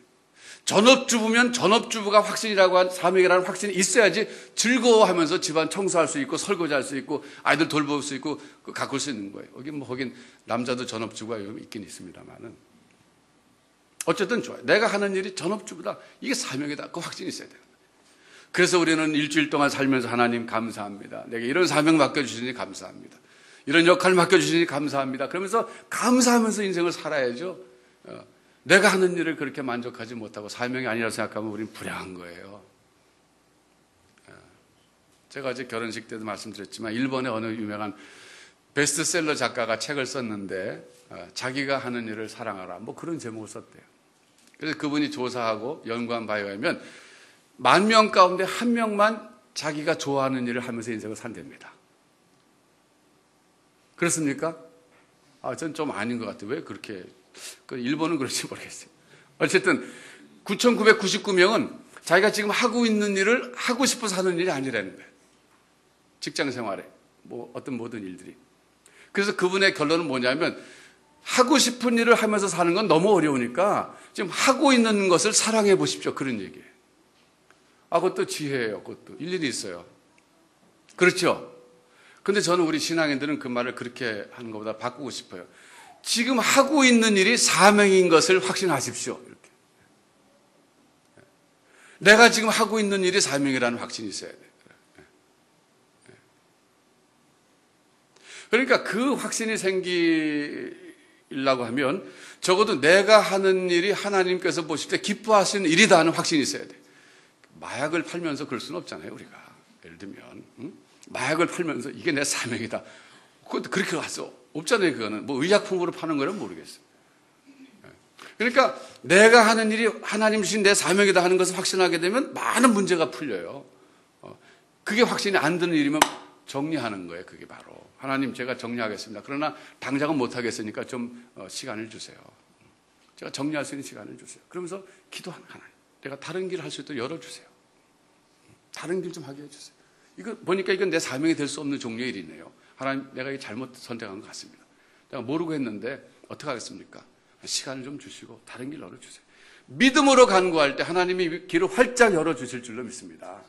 전업주부면 전업주부가 확신이라고 한 사명이라는 확신이 있어야지 즐거워하면서 집안 청소할 수 있고 설거지할 수 있고 아이들 돌볼 수 있고 가꿀 수 있는 거예요. 거긴 남자도 전업주부가 있긴 있습니다만은 어쨌든 좋아요. 내가 하는 일이 전업주부다. 이게 사명이다. 그 확신이 있어야 돼요. 그래서 우리는 일주일 동안 살면서 하나님 감사합니다. 내게 이런 사명 맡겨주시니 감사합니다. 이런 역할 맡겨주시니 감사합니다. 그러면서 감사하면서 인생을 살아야죠. 내가 하는 일을 그렇게 만족하지 못하고 사명이 아니라고 생각하면 우리는 불행한 거예요. 제가 어제 결혼식 때도 말씀드렸지만 일본의 어느 유명한 베스트셀러 작가가 책을 썼는데 자기가 하는 일을 사랑하라 뭐 그런 제목을 썼대요. 그래서 그분이 조사하고 연구한 바에 의하면 10,000명 가운데 1명만 자기가 좋아하는 일을 하면서 인생을 산답니다. 그렇습니까? 전 좀 아닌 것 같아요. 왜 그렇게? 일본은 그럴지 모르겠어요. 어쨌든 9,999명은 자기가 지금 하고 있는 일을 하고 싶어서 하는 일이 아니라는 거예요. 직장 생활에 어떤 모든 일들이. 그래서 그분의 결론은 뭐냐면 하고 싶은 일을 하면서 사는 건 너무 어려우니까 지금 하고 있는 것을 사랑해 보십시오. 그런 얘기예요. 그것도 지혜예요. 그것도 일일이 있어요. 그렇죠? 근데 저는 우리 신앙인들은 그 말을 그렇게 하는 것보다 바꾸고 싶어요. 지금 하고 있는 일이 사명인 것을 확신하십시오. 이렇게. 내가 지금 하고 있는 일이 사명이라는 확신이 있어야 돼요. 그러니까 그 확신이 생기려고 하면 적어도 내가 하는 일이 하나님께서 보실 때 기뻐하시는 일이다 하는 확신이 있어야 돼요. 마약을 팔면서 그럴 수는 없잖아요, 우리가. 예를 들면 마약을 팔면서 이게 내 사명이다. 그것도 그렇게 가서 없잖아요, 그거는. 뭐 의약품으로 파는 거는 모르겠어요. 그러니까 내가 하는 일이 하나님 주신 내 사명이다 하는 것을 확신하게 되면 많은 문제가 풀려요. 그게 확신이 안 드는 일이면 정리하는 거예요, 그게 바로. 하나님, 제가 정리하겠습니다. 그러나 당장은 못하겠으니까 좀 시간을 주세요. 제가 정리할 수 있는 시간을 주세요. 그러면서 기도하는 하나님, 내가 다른 길을 할 수 있도록 열어주세요. 다른 길 좀 하게 해주세요. 이거 보니까 이건 내 사명이 될 수 없는 종류의 일이네요. 하나님, 내가 이게 잘못 선택한 것 같습니다. 내가 모르고 했는데 어떻게 하겠습니까? 시간을 좀 주시고 다른 길 열어주세요. 믿음으로 간구할 때 하나님이 길을 활짝 열어주실 줄로 믿습니다.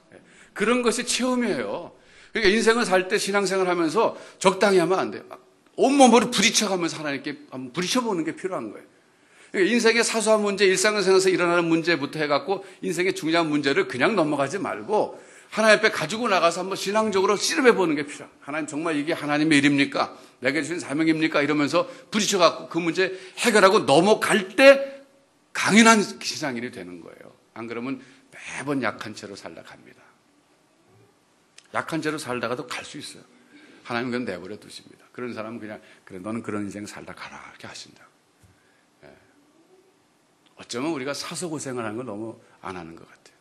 그런 것이 체험이에요. 그러니까 인생을 살 때 신앙생활 하면서 적당히 하면 안 돼요. 온몸으로 부딪혀가면서 하나님께 한번 부딪혀보는 게 필요한 거예요. 그러니까 인생의 사소한 문제, 일상생활에서 일어나는 문제부터 해갖고 인생의 중요한 문제를 그냥 넘어가지 말고 하나님 앞에 가지고 나가서 한번 신앙적으로 씨름해보는 게 필요해요. 하나님, 정말 이게 하나님의 일입니까? 내게 주신 사명입니까? 이러면서 부딪혀갖고 그 문제 해결하고 넘어갈 때 강인한 신앙인이 되는 거예요. 안 그러면 매번 약한 채로 살다 갑니다. 약한 채로 살다가도 갈 수 있어요. 하나님은 그건 내버려 두십니다. 그런 사람은 그냥, 그래, 너는 그런 인생 살다 가라. 이렇게 하신다. 어쩌면 우리가 사소고생을 하는 걸 너무 안 하는 것 같아요.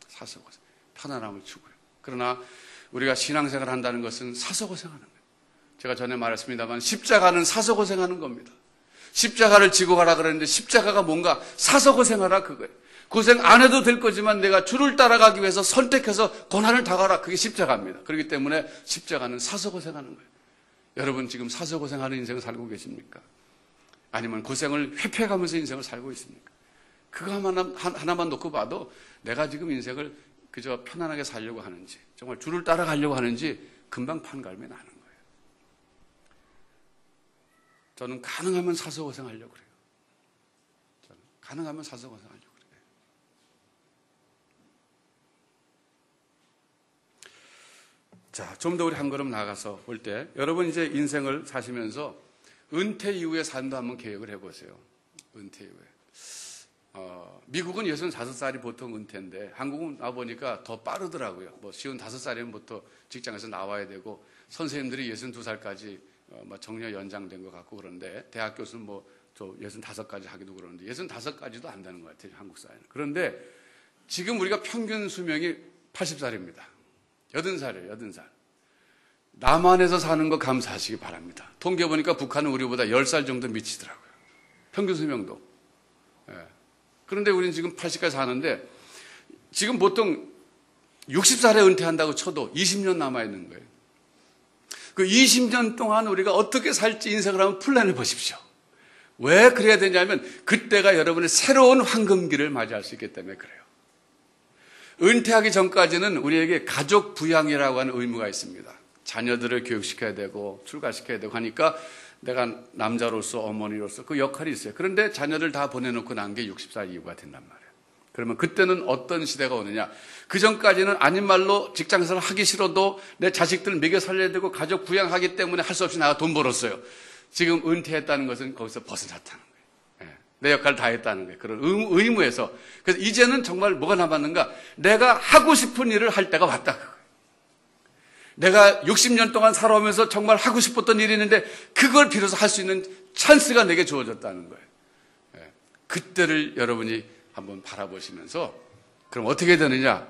사소고생. 편안함을 추구해요. 그러나 우리가 신앙생활을 한다는 것은 사소고생하는 거예요. 제가 전에 말했습니다만 십자가는 사소고생하는 겁니다. 십자가를 지고 가라 그랬는데 십자가가 뭔가 사소고생하라 그거예요. 고생 안 해도 될 거지만 내가 주를 따라가기 위해서 선택해서 고난을 당하라. 그게 십자가입니다. 그렇기 때문에 십자가는 사소고생하는 거예요. 여러분 지금 사소고생하는 인생을 살고 계십니까? 아니면 고생을 회피해가면서 인생을 살고 있습니까? 그거 하나만 놓고 봐도 내가 지금 인생을 그저 편안하게 살려고 하는지, 정말 주를 따라가려고 하는지 금방 판가름이 나는 거예요. 저는 가능하면 사소고생하려고 그래요. 저는 가능하면 사소고생하려고 그래요. 자, 좀 더 우리 한 걸음 나가서 볼 때, 여러분 이제 인생을 사시면서 은퇴 이후의 삶도 한번 계획을 해보세요. 은퇴 이후에. 미국은 65살이 보통 은퇴인데 한국은 와보니까 더 빠르더라고요. 뭐 55살이면부터 직장에서 나와야 되고 선생님들이 62살까지 정년 연장된 것 같고 그런데 대학 교수는 뭐 65까지 하기도 그러는데 65까지도 안 되는 것 같아요. 한국 사회는. 그런데 지금 우리가 평균 수명이 80살입니다. 80살이에요. 80살. 남한에서 사는 거 감사하시기 바랍니다. 통계 보니까 북한은 우리보다 10살 정도 미치더라고요. 평균 수명도. 예. 그런데 우리는 지금 80까지 사는데 지금 보통 60살에 은퇴한다고 쳐도 20년 남아있는 거예요. 그 20년 동안 우리가 어떻게 살지 인생을 한번 플랜해 보십시오. 왜 그래야 되냐면 그때가 여러분의 새로운 황금기를 맞이할 수 있기 때문에 그래요. 은퇴하기 전까지는 우리에게 가족 부양이라고 하는 의무가 있습니다. 자녀들을 교육시켜야 되고 출가시켜야 되고 하니까 내가 남자로서 어머니로서 그 역할이 있어요. 그런데 자녀를 다 보내놓고 난 게 60살 이후가 된단 말이에요. 그러면 그때는 어떤 시대가 오느냐. 그 전까지는 아닌 말로 직장생활 하기 싫어도 내 자식들 먹여 살려야 되고 가족 부양하기 때문에 할 수 없이 나가 돈 벌었어요. 지금 은퇴했다는 것은 거기서 벗어났다는 거예요. 내 역할을 다 했다는 거예요. 그런 의무에서. 그래서 이제는 정말 뭐가 남았는가. 내가 하고 싶은 일을 할 때가 왔다. 내가 60년 동안 살아오면서 정말 하고 싶었던 일이 있는데 그걸 비로소 할 수 있는 찬스가 내게 주어졌다는 거예요. 그때를 여러분이 한번 바라보시면서 그럼 어떻게 되느냐.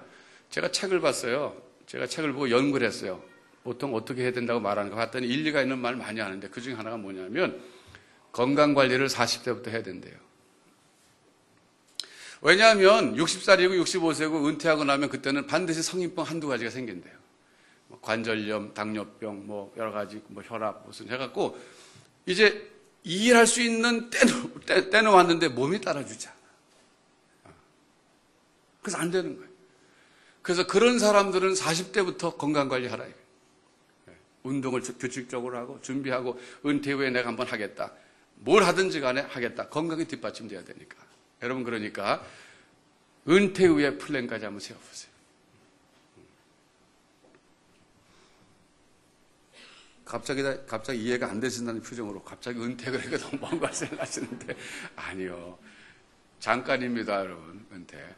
제가 책을 봤어요. 제가 책을 보고 연구를 했어요. 보통 어떻게 해야 된다고 말하는 거 봤더니 일리가 있는 말 많이 하는데 그중에 하나가 뭐냐면 건강관리를 40대부터 해야 된대요. 왜냐하면 60살이고 65세고 은퇴하고 나면 그때는 반드시 성인병 한두 가지가 생긴대요. 관절염, 당뇨병, 뭐 여러 가지, 뭐 혈압 무슨 해갖고 이제 일할 수 있는 때는 왔는데 몸이 따라주지 않아. 그래서 안 되는 거예요. 그래서 그런 사람들은 40대부터 건강관리 하라. 운동을 규칙적으로 하고 준비하고 은퇴 후에 내가 한번 하겠다. 뭘 하든지 간에 하겠다. 건강이 뒷받침돼야 되니까. 여러분, 그러니까 은퇴 후의 플랜까지 한번 세워보세요. 갑자기 이해가 안 되신다는 표정으로 갑자기 은퇴가 그러니까 너무 먼 걸 생각하시는데, 아니요. 잠깐입니다, 여러분. 은퇴.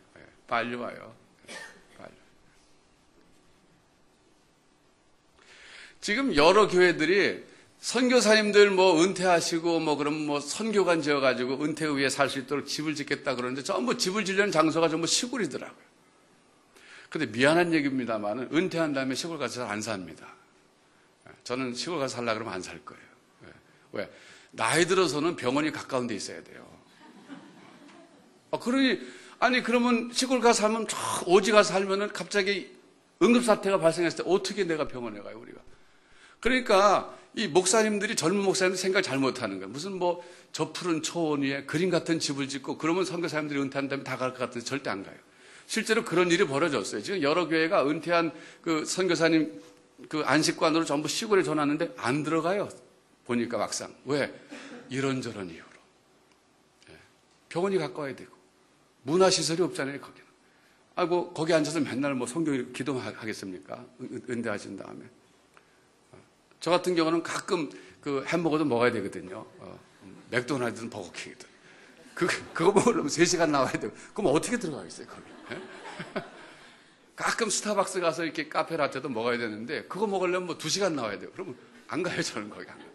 빨리 와요. 빨리. 지금 여러 교회들이 선교사님들 뭐 은퇴하시고 뭐 그럼 뭐 선교관 지어가지고 은퇴 후에 살 수 있도록 집을 짓겠다 그러는데 전부 집을 지려는 장소가 전부 시골이더라고요. 근데 미안한 얘기입니다만은 은퇴한 다음에 시골 가서 잘 안 삽니다. 저는 시골 가서 살려고 그러면 안 살 거예요. 왜? 나이 들어서는 병원이 가까운 데 있어야 돼요. 그러면 시골 가서 살면 저 오지 가서 살면은 갑자기 응급사태가 발생했을 때 어떻게 내가 병원에 가요, 우리가? 그러니까 이 목사님들이 젊은 목사님들 생각 잘못하는 거예요. 무슨 뭐 저 푸른 초원 위에 그림 같은 집을 짓고 그러면 선교사님들이 은퇴한 다음에 다 갈 것 같은데 절대 안 가요. 실제로 그런 일이 벌어졌어요. 지금 여러 교회가 은퇴한 그 선교사님 그 안식관으로 전부 시골에 전화하는데 안 들어가요. 보니까 막상. 왜? 이런저런 이유로. 병원이 가까워야 되고 문화시설이 없잖아요, 거기는. 거기 앉아서 맨날 뭐 성경 기도하겠습니까? 은퇴하신 다음에. 저 같은 경우는 가끔 그 햄버거도 먹어야 되거든요. 맥도날드는 버거킹이든. 그거 먹으려면 3시간 나와야 되고. 그럼 어떻게 들어가겠어요, 거기? 가끔 스타벅스 가서 이렇게 카페 라떼도 먹어야 되는데, 그거 먹으려면 뭐 2시간 나와야 돼요. 그러면 안 가요, 저는 거기 안 가요.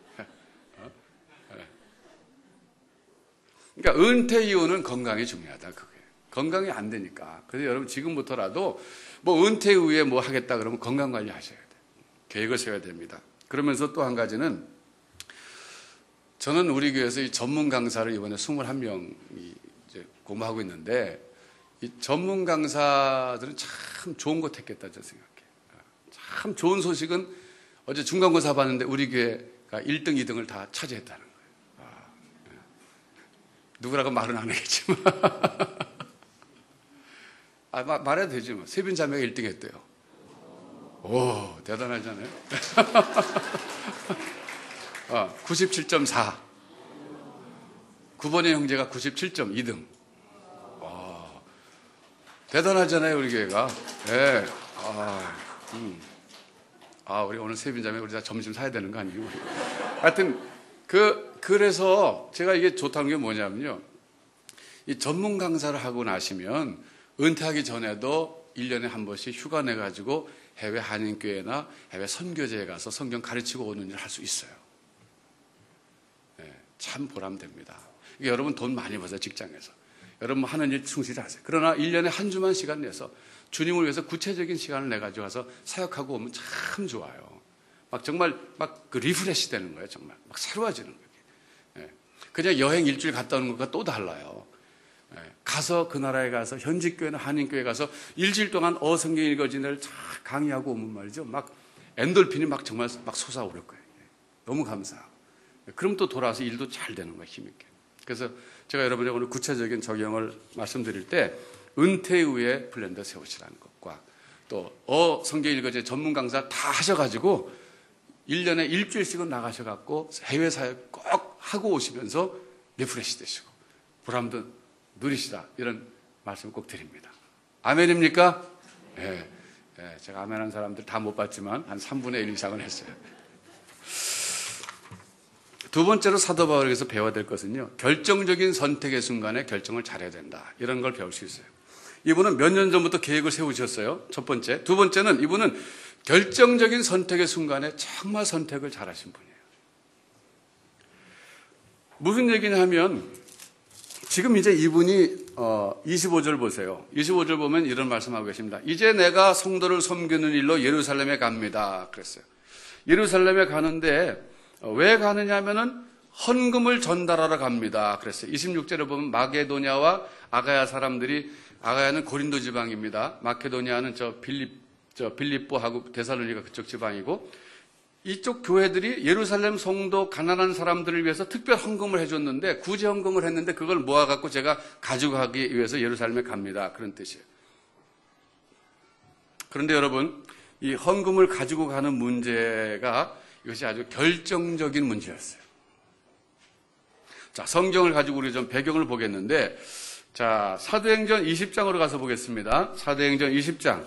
그러니까 은퇴 이후는 건강이 중요하다, 그게. 건강이 안 되니까. 그래서 여러분 지금부터라도 뭐 은퇴 후에 뭐 하겠다 그러면 건강 관리 하셔야 돼요. 계획을 세워야 됩니다. 그러면서 또 한 가지는 저는 우리 교회에서 이 전문 강사를 이번에 21명이 이제 공부하고 있는데 이 전문 강사들은 참 좋은 거 택했다 저는 생각해요. 참 좋은 소식은 어제 중간고사 봤는데 우리 교회가 1등, 2등을 다 차지했다는 거예요. 누구라고 말은 안 하겠지만 말해도 되지 뭐. 세빈 자매가 1등 했대요. 오, 대단하잖아요. 97.4. 9번의 형제가 97.2등. 대단하잖아요, 우리 교회가. 네. 우리 오늘 세빈자매 우리 다 점심 사야 되는 거 아니에요? 하여튼, 그래서 제가 이게 좋다는 게 뭐냐면요. 이 전문 강사를 하고 나시면 은퇴하기 전에도 1년에 한 번씩 휴가 내가지고 해외 한인교회나 해외 선교제에 가서 성경 가르치고 오는 일을 할 수 있어요. 네, 참 보람됩니다. 여러분 돈 많이 버세요, 직장에서. 여러분 하는 일 충실히 하세요. 그러나 1년에 한 주만 시간 내서 주님을 위해서 구체적인 시간을 내가지고 가서 사역하고 오면 참 좋아요. 정말 그 리프레시 되는 거예요, 정말. 새로워지는 거예요. 네. 그냥 여행 일주일 갔다 오는 것과 또 달라요. 가서 그 나라에 가서 현직교회나 한인교회 가서 일주일 동안 성경 읽어진 애를 쫙 강의하고 오면 말이죠. 엔돌핀이 정말 솟아오를 거예요. 너무 감사하고. 그럼 또 돌아와서 일도 잘 되는 거예요, 힘있게. 그래서 제가 여러분에게 오늘 구체적인 적용을 말씀드릴 때 은퇴 후에 플랜도 세우시라는 것과 또 성경 읽어진 전문 강사 다 하셔가지고 1년에 일주일씩은 나가셔갖고 해외 사역 꼭 하고 오시면서 리프레시 되시고 보람도 누리시라 이런 말씀을 꼭 드립니다. 아멘입니까? 네. 제가 아멘한 사람들 다 못 봤지만 한 3분의 1 이상은 했어요. 두 번째로 사도 바울에게서 배워야 될 것은요. 결정적인 선택의 순간에 결정을 잘해야 된다. 이런 걸 배울 수 있어요. 이분은 몇 년 전부터 계획을 세우셨어요. 첫 번째. 두 번째는 이분은 결정적인 선택의 순간에 정말 선택을 잘하신 분이에요. 무슨 얘기냐 하면 지금 이제 이분이 25절 보세요. 25절 보면 이런 말씀하고 계십니다. 이제 내가 성도를 섬기는 일로 예루살렘에 갑니다. 그랬어요. 예루살렘에 가는데 왜 가느냐 하면은 헌금을 전달하러 갑니다. 그랬어요. 26절에 보면 마게도냐와 아가야 사람들이, 아가야는 고린도 지방입니다. 마케도니아는 빌립보하고 데살로니가 그쪽 지방이고, 이쪽 교회들이 예루살렘 성도 가난한 사람들을 위해서 특별 헌금을 해줬는데 구제 헌금을 했는데 그걸 모아갖고 제가 가지고 가기 위해서 예루살렘에 갑니다. 그런 뜻이에요. 그런데 여러분, 이 헌금을 가지고 가는 문제가 이것이 아주 결정적인 문제였어요. 자, 성경을 가지고 우리 좀 배경을 보겠는데, 자, 사도행전 20장으로 가서 보겠습니다. 사도행전 20장.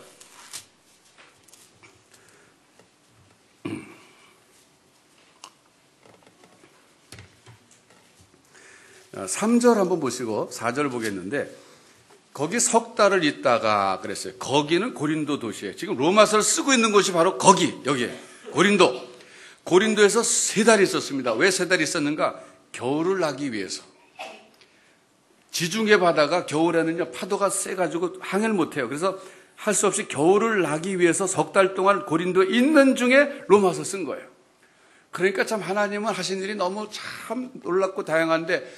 3절 한번 보시고 4절 보겠는데, 거기 석 달을 있다가 그랬어요. 거기는 고린도 도시에, 지금 로마서를 쓰고 있는 곳이 바로 거기, 여기에 고린도. 고린도에서 3달 있었습니다. 왜 3달 있었는가? 겨울을 나기 위해서. 지중해 바다가 겨울에는요 파도가 세가지고 항해를 못해요. 그래서 할 수 없이 겨울을 나기 위해서 석 달 동안 고린도에 있는 중에 로마서 쓴 거예요. 그러니까 참 하나님은 하신 일이 너무 참 놀랍고 다양한데,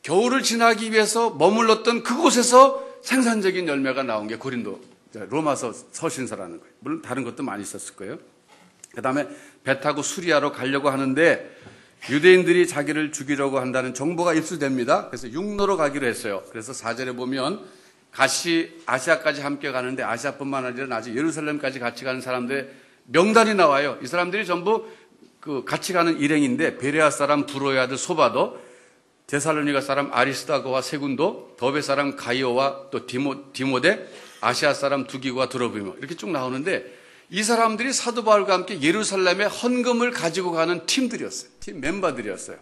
겨울을 지나기 위해서 머물렀던 그곳에서 생산적인 열매가 나온 게 고린도 로마서 서신서라는 거예요. 물론 다른 것도 많이 있었을 거예요. 그 다음에 배 타고 수리아로 가려고 하는데 유대인들이 자기를 죽이려고 한다는 정보가 입수됩니다. 그래서 육로로 가기로 했어요. 그래서 4절에 보면 같이 아시아까지 함께 가는데, 아시아뿐만 아니라 나중에 예루살렘까지 같이 가는 사람들의 명단이 나와요. 이 사람들이 전부 같이 가는 일행인데, 베레아 사람 브로의 아들 소바도, 데살로니가 사람 아리스다고와 세군도, 더베 사람 가이오와 또 디모데, 아시아 사람 두기고와 드로비모, 이렇게 쭉 나오는데, 이 사람들이 사도 바울과 함께 예루살렘에 헌금을 가지고 가는 팀들이었어요. 팀 멤버들이었어요.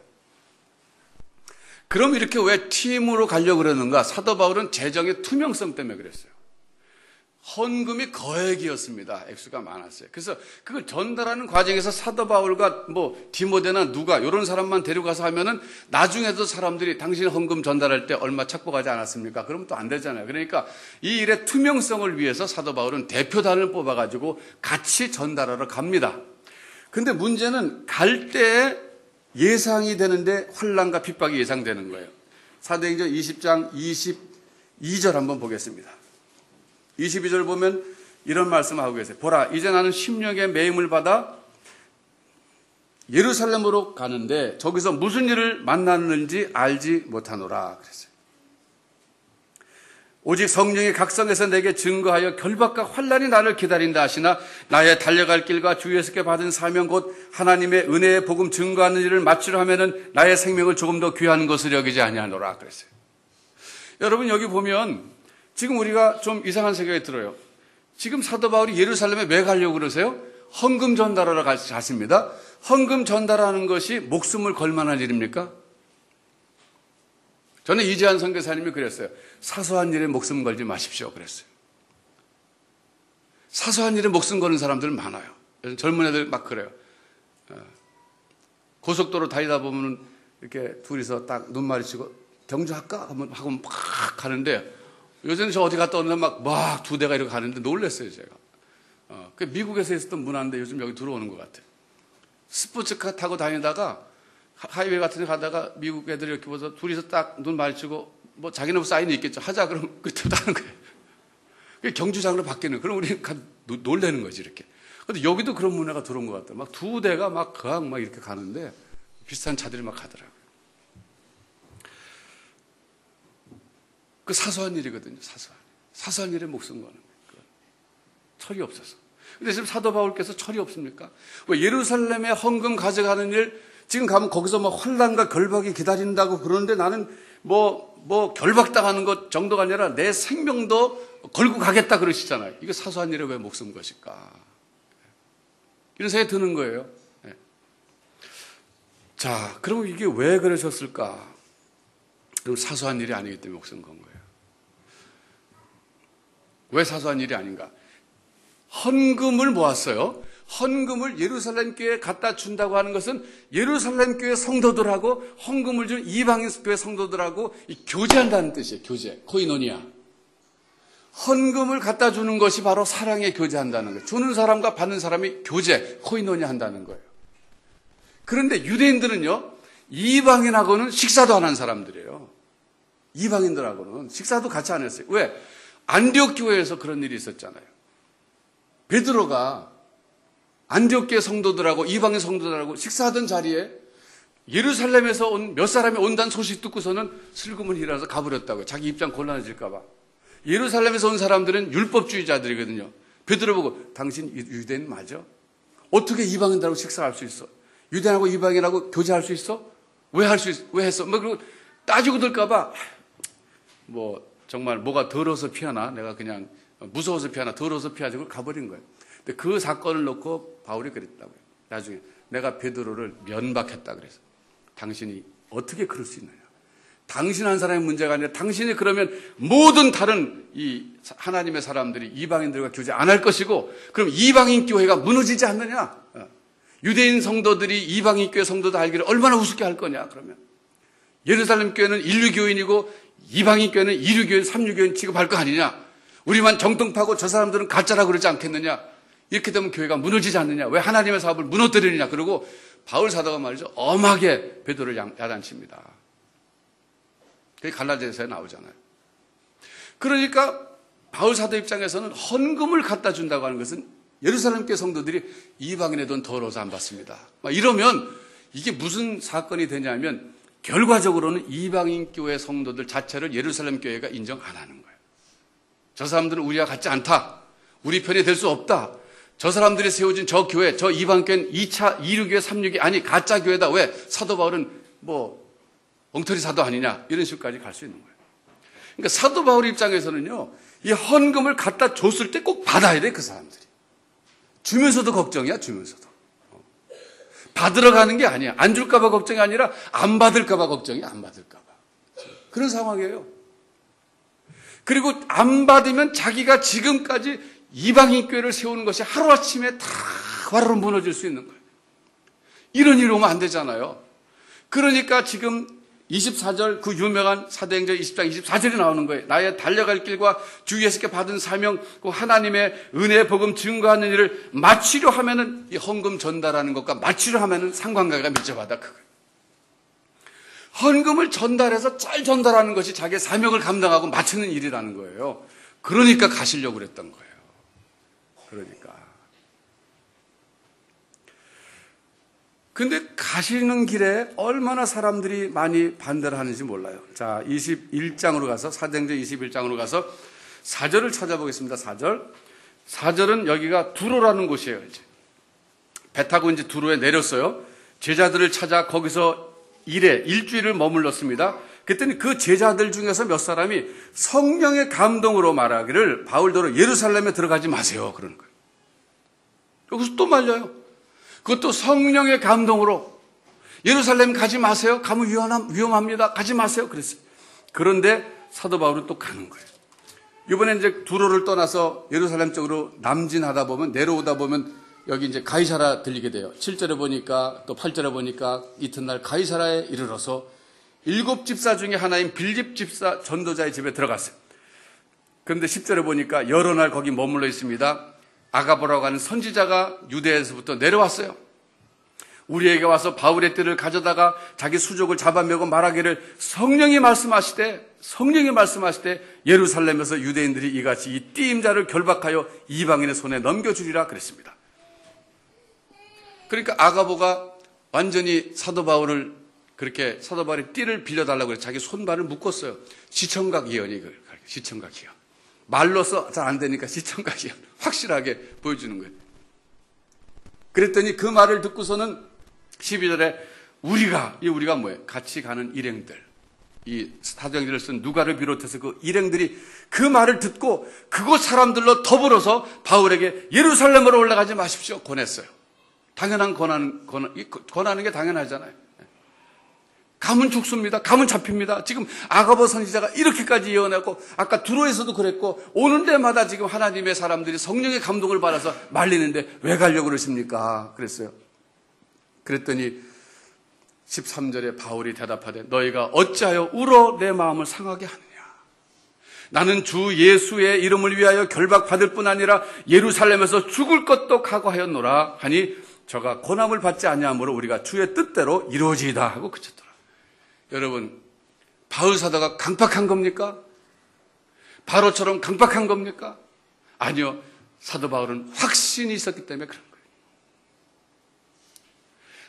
그럼 이렇게 왜 팀으로 가려고 그러는가? 사도 바울은 재정의 투명성 때문에 그랬어요. 헌금이 거액이었습니다. 액수가 많았어요. 그래서 그걸 전달하는 과정에서 사도 바울과 디모데나 누가 이런 사람만 데려가서 하면은 나중에도 사람들이 당신 헌금 전달할 때 얼마 착복하지 않았습니까? 그러면 또 안 되잖아요. 그러니까 이 일의 투명성을 위해서 사도 바울은 대표단을 뽑아가지고 같이 전달하러 갑니다. 근데 문제는 갈 때에 예상이 되는데 환난과 핍박이 예상되는 거예요. 사도행전 20장 22절 한번 보겠습니다. 22절 보면 이런 말씀을 하고 계세요. 보라, 이제 나는 심령의 매임을 받아 예루살렘으로 가는데 저기서 무슨 일을 만났는지 알지 못하노라 그랬어요. 오직 성령이 각성해서 내게 증거하여 결박과 환난이 나를 기다린다 하시나 나의 달려갈 길과 주 예수께 받은 사명 곧 하나님의 은혜의 복음 증거하는 일을 마치려 하면은 나의 생명을 조금 더 귀한 것을 여기지 아니하노라 그랬어요. 여러분 여기 보면 지금 우리가 좀 이상한 생각이 들어요. 지금 사도 바울이 예루살렘에 왜 가려고 그러세요? 헌금 전달하러 가십니다. 헌금 전달하는 것이 목숨을 걸 만한 일입니까? 저는 이재한 선교사님이 그랬어요. 사소한 일에 목숨 걸지 마십시오 그랬어요. 사소한 일에 목숨 거는 사람들 많아요. 젊은 애들 막 그래요. 고속도로 다니다 보면 이렇게 둘이서 딱 눈 마주치고 경주할까? 하고 막 가는데, 요새는 저 어디 갔다 오는데 막 두 대가 이렇게 가는데 놀랐어요, 제가. 그 미국에서 있었던 문화인데 요즘 여기 들어오는 것 같아요. 스포츠카 타고 다니다가 하이웨이 같은 데 가다가 미국 애들이 이렇게 보서 둘이서 딱 눈 마주치고 자기네 사인이 있겠죠. 하자 그러면 그때 하는 거예요. 그게 경주장으로 바뀌는. 그럼 우리 놀라는 거지, 이렇게. 근데 여기도 그런 문화가 들어온 것 같아요. 막 두 대가 막 이렇게 가는데 비슷한 차들이 막 가더라고요. 그 사소한 일이거든요. 사소한 일에 목숨 거는 거예요. 철이 없어서. 근데 지금 사도 바울께서 철이 없습니까? 왜 예루살렘에 헌금 가져가는 일, 지금 가면 거기서 환난과 결박이 기다린다고 그러는데 나는 결박당하는 것 정도가 아니라 내 생명도 걸고 가겠다 그러시잖아요. 이거 사소한 일에 왜 목숨 것일까? 이런 생각이 드는 거예요. 네. 자, 그럼 이게 왜 그러셨을까? 그럼 사소한 일이 아니기 때문에 목숨 건 거예요. 왜 사소한 일이 아닌가? 헌금을 모았어요. 헌금을 예루살렘 교회에 갖다 준다고 하는 것은 예루살렘 교회 성도들하고 헌금을 준 이방인 교회 성도들하고 교제한다는 뜻이에요. 교제, 코이노니아. 헌금을 갖다 주는 것이 바로 사랑에 교제한다는 거예요. 주는 사람과 받는 사람이 교제, 코이노니아 한다는 거예요. 그런데 유대인들은요, 이방인하고는 식사도 안 한 사람들이에요. 이방인들하고는 식사도 같이 안 했어요. 왜? 안디옥 교회에서 그런 일이 있었잖아요. 베드로가 안디옥 교회 성도들하고 이방인 성도들하고 식사하던 자리에 예루살렘에서 온 몇 사람이 온다는 소식 듣고서는 슬그머니 일어나서 가버렸다고요. 자기 입장 곤란해질까 봐. 예루살렘에서 온 사람들은 율법주의자들이거든요. 베드로 보고 당신 유대인 맞아? 어떻게 이방인들하고 식사할 수 있어? 유대인하고 이방인하고 교제할 수 있어? 왜 했어? 뭐, 그리고 따지고 들까봐, 뭐, 정말 뭐가 더러워서 피하나? 내가 그냥 무서워서 피하나? 더러워서 피하지? 그걸 가버린 거예요. 근데 그 사건을 놓고 바울이 그랬다고요. 나중에 내가 베드로를 면박했다 그래서. 당신이 어떻게 그럴 수 있느냐? 당신 한 사람의 문제가 아니라 당신이 그러면 모든 다른 이 하나님의 사람들이 이방인들과 교제 안 할 것이고, 그럼 이방인 교회가 무너지지 않느냐? 유대인 성도들이 이방인 교회 성도들 알기를 얼마나 우습게 할 거냐? 그러면 예루살렘 교회는 인류교인이고 이방인 교회는 이류교인, 삼류교인 취급할 거 아니냐? 우리만 정통파고 저 사람들은 가짜라고 그러지 않겠느냐? 이렇게 되면 교회가 무너지지 않느냐? 왜 하나님의 사업을 무너뜨리느냐? 그리고 바울 사도가 말이죠, 엄하게 베드로를 야단칩니다. 그게 갈라디아서에 나오잖아요. 그러니까 바울 사도 입장에서는 헌금을 갖다 준다고 하는 것은 예루살렘 교회 성도들이 이방인의 돈 더러워서 안 받습니다. 이러면 이게 무슨 사건이 되냐면 결과적으로는 이방인 교회 성도들 자체를 예루살렘 교회가 인정 안 하는 거예요. 저 사람들은 우리와 같지 않다. 우리 편이 될 수 없다. 저 사람들이 세워진 저 교회, 저 이방교회는 2차, 2류교회, 3류교회, 아니 가짜 교회다. 왜? 사도 바울은 뭐 엉터리 사도 아니냐, 이런 식까지 갈 수 있는 거예요. 그러니까 사도 바울 입장에서는요, 이 헌금을 갖다 줬을 때 꼭 받아야 돼, 그 사람들이. 주면서도 걱정이야, 주면서도. 받으러 가는 게 아니야. 안 줄까봐 걱정이 아니라 안 받을까봐 걱정이야, 안 받을까봐. 그런 상황이에요. 그리고 안 받으면 자기가 지금까지 이방인 교회를 세우는 것이 하루아침에 다 와르르 무너질 수 있는 거예요. 이런 일이 오면 안 되잖아요. 그러니까 지금 24절 그 유명한 사도행전 20장 24절이 나오는 거예요. 나의 달려갈 길과 주 예수께 받은 사명, 그 하나님의 은혜의 복음 증거하는 일을 마치려 하면은, 이 헌금 전달하는 것과 마치려 하면은 상관관계가 밀접하다. 그거예요. 헌금을 전달해서 잘 전달하는 것이 자기의 사명을 감당하고 마치는 일이라는 거예요. 그러니까 가시려고 그랬던 거예요. 그러니까. 근데 가시는 길에 얼마나 사람들이 많이 반대를 하는지 몰라요. 자, 21장으로 가서, 사도행전 21장으로 가서 4절을 찾아보겠습니다. 4절. 4절은 여기가 두로라는 곳이에요. 이제 배 타고 이제 두로에 내렸어요. 제자들을 찾아 거기서 일주일을 머물렀습니다. 그랬더니 그 제자들 중에서 몇 사람이 성령의 감동으로 말하기를 바울더러 예루살렘에 들어가지 마세요. 그러는 거예요. 여기서 또 말려요. 그것도 성령의 감동으로 예루살렘 가지 마세요. 가면 위험합니다. 가지 마세요. 그랬어요. 그런데 사도 바울은 또 가는 거예요. 이번에 이제 두로를 떠나서 예루살렘 쪽으로 남진하다 보면, 내려오다 보면 여기 이제 가이사라 들리게 돼요. 7절에 보니까, 또 8절에 보니까 이튿날 가이사라에 이르러서 7 집사 중에 하나인 빌립 집사 전도자의 집에 들어갔어요. 그런데 10절에 보니까 여러 날 거기 머물러 있습니다. 아가보라고 하는 선지자가 유대에서부터 내려왔어요. 우리에게 와서 바울의 띠를 가져다가 자기 수족을 잡아매고 말하기를 성령이 말씀하시되 예루살렘에서 유대인들이 이같이 이 띠임자를 결박하여 이방인의 손에 넘겨주리라 그랬습니다. 그러니까 아가보가 완전히 사도 바울의 띠를 빌려달라고 해서 자기 손발을 묶었어요. 시청각 예언이 시청각 예언. 말로서 잘 안 되니까 시청각 예언. 확실하게 보여주는 거예요. 그랬더니 그 말을 듣고서는 12절에 우리가 뭐예요? 같이 가는 일행들. 이 사도행전을 쓴 누가를 비롯해서 그 일행들이 그 말을 듣고 그곳 사람들로 더불어서 바울에게 예루살렘으로 올라가지 마십시오. 권했어요. 당연한 권하는 게 당연하잖아요. 가면 죽습니다. 가면 잡힙니다. 지금 아가보 선지자가 이렇게까지 예언하고, 아까 두로에서도 그랬고, 오는 데마다 지금 하나님의 사람들이 성령의 감동을 받아서 말리는데 왜 가려고 그러십니까? 그랬어요. 그랬더니 13절에 바울이 대답하되 너희가 어찌하여 울어 내 마음을 상하게 하느냐. 나는 주 예수의 이름을 위하여 결박받을 뿐 아니라 예루살렘에서 죽을 것도 각오하였노라 하니 저가 고난을 받지 아니하므로 우리가 주의 뜻대로 이루어지이다 하고 그쳤더라. 여러분, 바울 사도가 강팍한 겁니까? 바로처럼 강팍한 겁니까? 아니요. 사도 바울은 확신이 있었기 때문에 그런 거예요.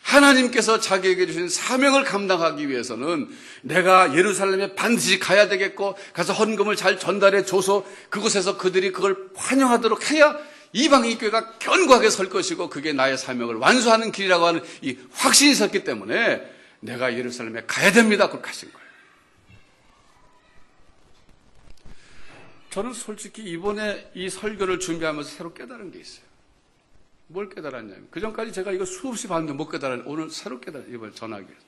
하나님께서 자기에게 주신 사명을 감당하기 위해서는 내가 예루살렘에 반드시 가야 되겠고, 가서 헌금을 잘 전달해 줘서 그곳에서 그들이 그걸 환영하도록 해야 이방인 교회가 견고하게 설 것이고, 그게 나의 사명을 완수하는 길이라고 하는 이 확신이 있었기 때문에 내가 예루살렘에 가야 됩니다. 그렇게 하신 거예요. 저는 솔직히 이번에 이 설교를 준비하면서 새로 깨달은 게 있어요. 뭘 깨달았냐면, 그 전까지 제가 이거 수없이 봤는데 못 깨달았는데 오늘 새로 깨달았어요. 이번에 전하기 위해서.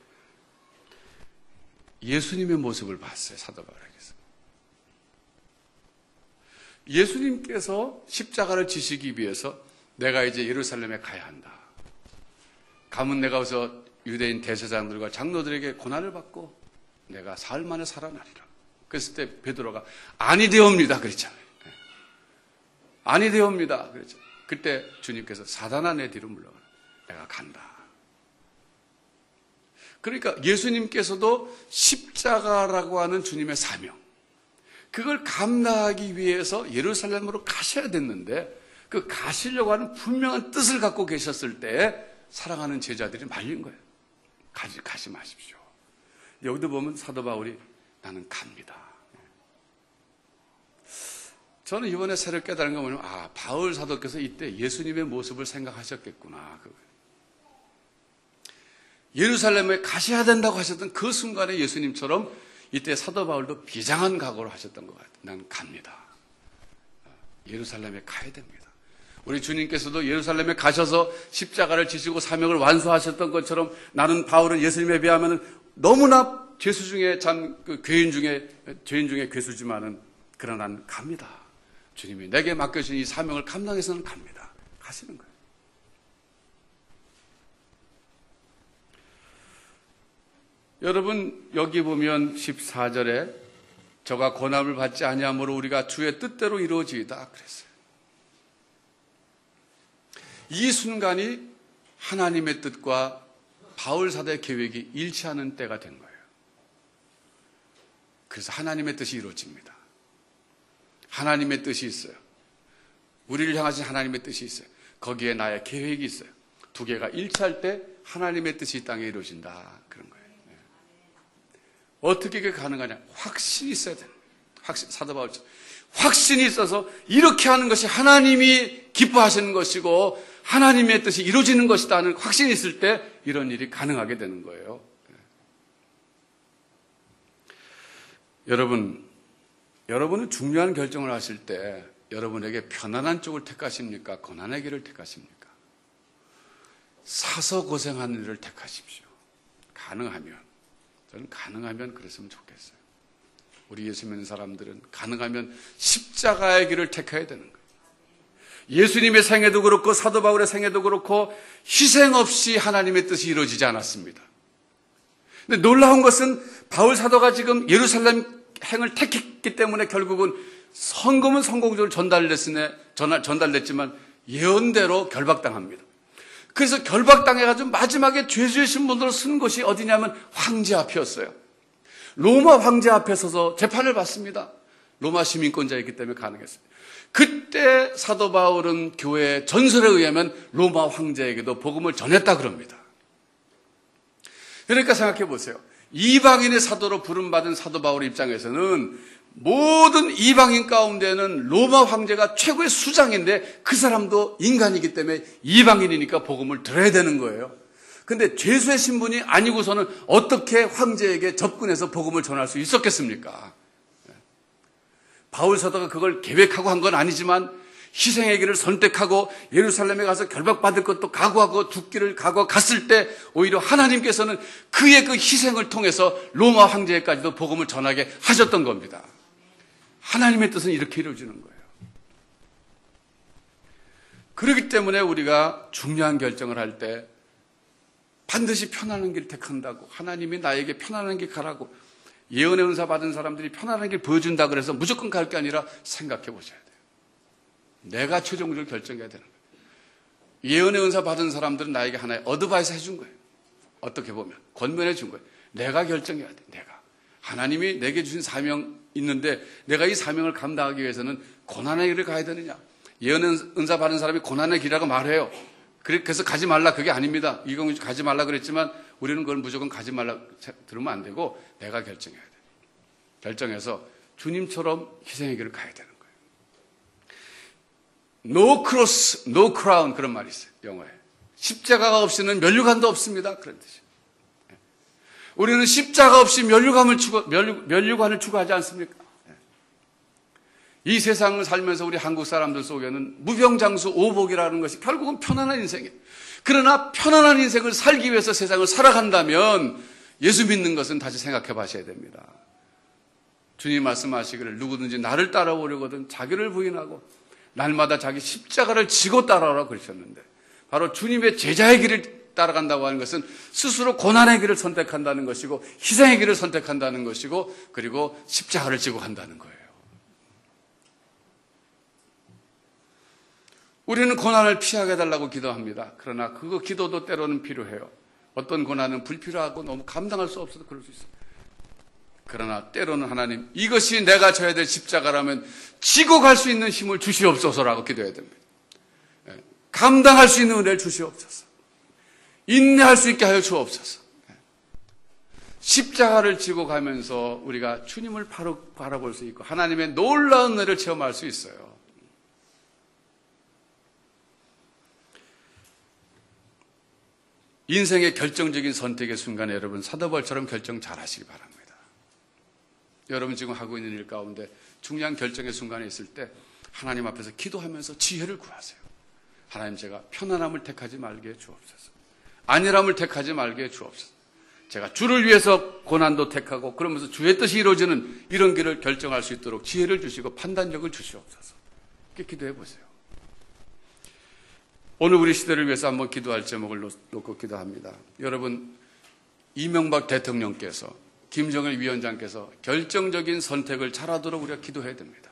예수님의 모습을 봤어요. 사도 바울에게서. 예수님께서 십자가를 지시기 위해서 내가 이제 예루살렘에 가야 한다. 가면 내가 어서 유대인 대제사장들과 장로들에게 고난을 받고 내가 사흘 만에 살아나리라. 그랬을 때 베드로가 아니되옵니다 그랬잖아요. 아니되옵니다 그랬죠. 그때 주님께서 사단아 내 뒤로 물러가라. 내가 간다. 그러니까 예수님께서도 십자가라고 하는 주님의 사명, 그걸 감당하기 위해서 예루살렘으로 가셔야 됐는데 그 가시려고 하는 분명한 뜻을 갖고 계셨을 때 사랑하는 제자들이 말린 거예요. 가지 마십시오. 여기도 보면 사도 바울이 나는 갑니다. 저는 이번에 새로 깨달은 건 뭐냐면, 바울 사도께서 이때 예수님의 모습을 생각하셨겠구나. 예루살렘에 가셔야 된다고 하셨던 그 순간에 예수님처럼 이때 사도 바울도 비장한 각오를 하셨던 것 같아요. 난 갑니다. 예루살렘에 가야 됩니다. 우리 주님께서도 예루살렘에 가셔서 십자가를 지시고 사명을 완수하셨던 것처럼 나는 바울은 예수님에 비하면 너무나 죄수 중에 죄인 중에 괴수지만은 그러나 난 갑니다. 주님이 내게 맡겨주신 이 사명을 감당해서는 갑니다. 가시는 거예요. 여러분 여기 보면 14절에 저가 고난을 받지 아니함으로 우리가 주의 뜻대로 이루어지이다 그랬어요. 이 순간이 하나님의 뜻과 바울 사도의 계획이 일치하는 때가 된 거예요. 그래서 하나님의 뜻이 이루어집니다. 하나님의 뜻이 있어요. 우리를 향하신 하나님의 뜻이 있어요. 거기에 나의 계획이 있어요. 두 개가 일치할 때 하나님의 뜻이 이 땅에 이루어진다. 그런 거예요. 어떻게 그게 가능하냐? 확신이 있어야 돼요. 사도 바울처럼. 확신이 있어서 이렇게 하는 것이 하나님이 기뻐하시는 것이고 하나님의 뜻이 이루어지는 것이다 하는 확신이 있을 때 이런 일이 가능하게 되는 거예요. 여러분은 중요한 결정을 하실 때 여러분에게 편안한 쪽을 택하십니까? 고난의 길을 택하십니까? 사서 고생하는 일을 택하십시오. 가능하면. 저는 가능하면 그랬으면 좋겠어요. 우리 예수 믿는 사람들은 가능하면 십자가의 길을 택해야 되는 거예요. 예수님의 생애도 그렇고 사도 바울의 생애도 그렇고 희생 없이 하나님의 뜻이 이루어지지 않았습니다. 근데 놀라운 것은 바울 사도가 지금 예루살렘 행을 택했기 때문에 결국은 성금은 성공적으로 전달됐지만 예언대로 결박당합니다. 그래서 결박당해가지고 마지막에 죄수의 신분으로 쓴 것이 어디냐면 황제 앞이었어요. 로마 황제 앞에 서서 재판을 받습니다. 로마 시민권자였기 때문에 가능했어요. 그때 사도 바울은 교회의 전설에 의하면 로마 황제에게도 복음을 전했다 그럽니다. 그러니까 생각해 보세요. 이방인의 사도로 부름받은 사도 바울의 입장에서는 모든 이방인 가운데는 로마 황제가 최고의 수장인데 그 사람도 인간이기 때문에 이방인이니까 복음을 들어야 되는 거예요. 근데 죄수의 신분이 아니고서는 어떻게 황제에게 접근해서 복음을 전할 수 있었겠습니까? 바울 사도가 그걸 계획하고 한 건 아니지만 희생의 길을 선택하고 예루살렘에 가서 결박받을 것도 각오하고 죽기를 각오하고 갔을 때 오히려 하나님께서는 그의 그 희생을 통해서 로마 황제에까지도 복음을 전하게 하셨던 겁니다. 하나님의 뜻은 이렇게 이루어지는 거예요. 그렇기 때문에 우리가 중요한 결정을 할 때 반드시 편안한 길을 택한다고, 하나님이 나에게 편안한 길 가라고, 예언의 은사 받은 사람들이 편안한 길 보여준다 그래서 무조건 갈 게 아니라 생각해 보셔야 돼요. 내가 최종적으로 결정해야 되는 거예요. 예언의 은사 받은 사람들은 나에게 하나의 어드바이스 해준 거예요. 어떻게 보면 권면해 준 거예요. 내가 결정해야 돼. 내가. 하나님이 내게 주신 사명 있는데 내가 이 사명을 감당하기 위해서는 고난의 길을 가야 되느냐. 예언의 은사 받은 사람이 고난의 길이라고 말해요. 그래서 가지 말라 그게 아닙니다. 이경규 가지 말라 그랬지만 우리는 그걸 무조건 가지 말라 들으면 안 되고 내가 결정해야 돼. 결정해서 주님처럼 희생의 길을 가야 되는 거예요. No cross, no crown 그런 말이 있어요. 영어에. 십자가가 없이는 면류관도 없습니다. 그런 뜻이에요. 우리는 십자가 없이 면류관을 추구하지 않습니까? 이 세상을 살면서 우리 한국 사람들 속에는 무병장수 오복이라는 것이 결국은 편안한 인생이에요. 그러나 편안한 인생을 살기 위해서 세상을 살아간다면 예수 믿는 것은 다시 생각해 봐셔야 됩니다. 주님 말씀하시기를 누구든지 나를 따라오려거든 자기를 부인하고 날마다 자기 십자가를 지고 따라오라 그러셨는데, 바로 주님의 제자의 길을 따라간다고 하는 것은 스스로 고난의 길을 선택한다는 것이고 희생의 길을 선택한다는 것이고, 그리고 십자가를 지고 간다는 거예요. 우리는 고난을 피하게 해달라고 기도합니다. 그러나 그 기도도 때로는 필요해요. 어떤 고난은 불필요하고 너무 감당할 수 없어서 그럴 수 있어요. 그러나 때로는 하나님, 이것이 내가 져야 될 십자가라면 지고 갈 수 있는 힘을 주시옵소서라고 기도해야 됩니다. 감당할 수 있는 은혜를 주시옵소서. 인내할 수 있게 하여 주옵소서. 십자가를 지고 가면서 우리가 주님을 바로 바라볼 수 있고 하나님의 놀라운 은혜를 체험할 수 있어요. 인생의 결정적인 선택의 순간에 여러분 사도바울처럼 결정 잘 하시기 바랍니다. 여러분 지금 하고 있는 일 가운데 중요한 결정의 순간에 있을 때 하나님 앞에서 기도하면서 지혜를 구하세요. 하나님, 제가 편안함을 택하지 말게 해 주옵소서. 안일함을 택하지 말게 해 주옵소서. 제가 주를 위해서 고난도 택하고 그러면서 주의 뜻이 이루어지는 이런 길을 결정할 수 있도록 지혜를 주시고 판단력을 주시옵소서. 이렇게 기도해 보세요. 오늘 우리 시대를 위해서 한번 기도할 제목을 놓고 기도합니다. 여러분, 이명박 대통령께서, 김정일 위원장께서 결정적인 선택을 잘하도록 우리가 기도해야 됩니다.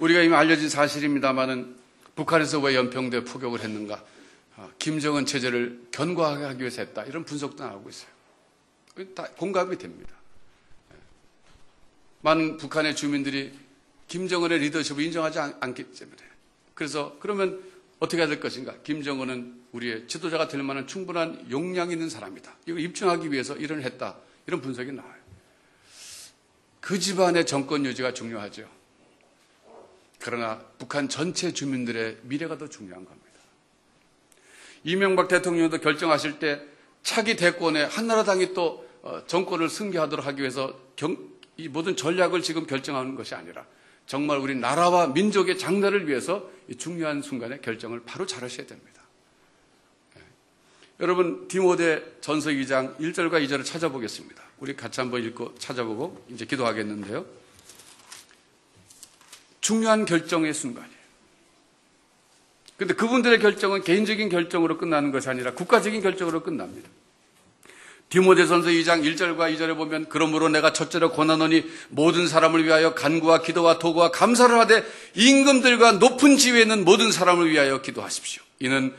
우리가 이미 알려진 사실입니다마는 북한에서 왜 연평도에 포격을 했는가? 김정은 체제를 견고하게 하기 위해서 했다. 이런 분석도 나오고 있어요. 다 공감이 됩니다. 많은 북한의 주민들이 김정은의 리더십을 인정하지 않기 때문에. 그래서 그러면 어떻게 해야 될 것인가? 김정은은 우리의 지도자가 될 만한 충분한 용량이 있는 사람이다. 이걸 입증하기 위해서 일을 했다. 이런 분석이 나와요. 그 집안의 정권 유지가 중요하죠. 그러나 북한 전체 주민들의 미래가 더 중요한 겁니다. 이명박 대통령도 결정하실 때 차기 대권에 한나라당이 또 정권을 승계하도록 하기 위해서 이 모든 전략을 지금 결정하는 것이 아니라 정말 우리 나라와 민족의 장래를 위해서 이 중요한 순간에 결정을 바로 잘하셔야 됩니다. 여러분, 디모데 전서 2장 1절과 2절을 찾아보겠습니다. 우리 같이 한번 읽고 찾아보고 이제 기도하겠는데요. 중요한 결정의 순간이에요. 그런데 그분들의 결정은 개인적인 결정으로 끝나는 것이 아니라 국가적인 결정으로 끝납니다. 디모데전서 2장 1절과 2절에 보면, 그러므로 내가 첫째로 권하노니 모든 사람을 위하여 간구와 기도와 도구와 감사를 하되 임금들과 높은 지위에 있는 모든 사람을 위하여 기도하십시오. 이는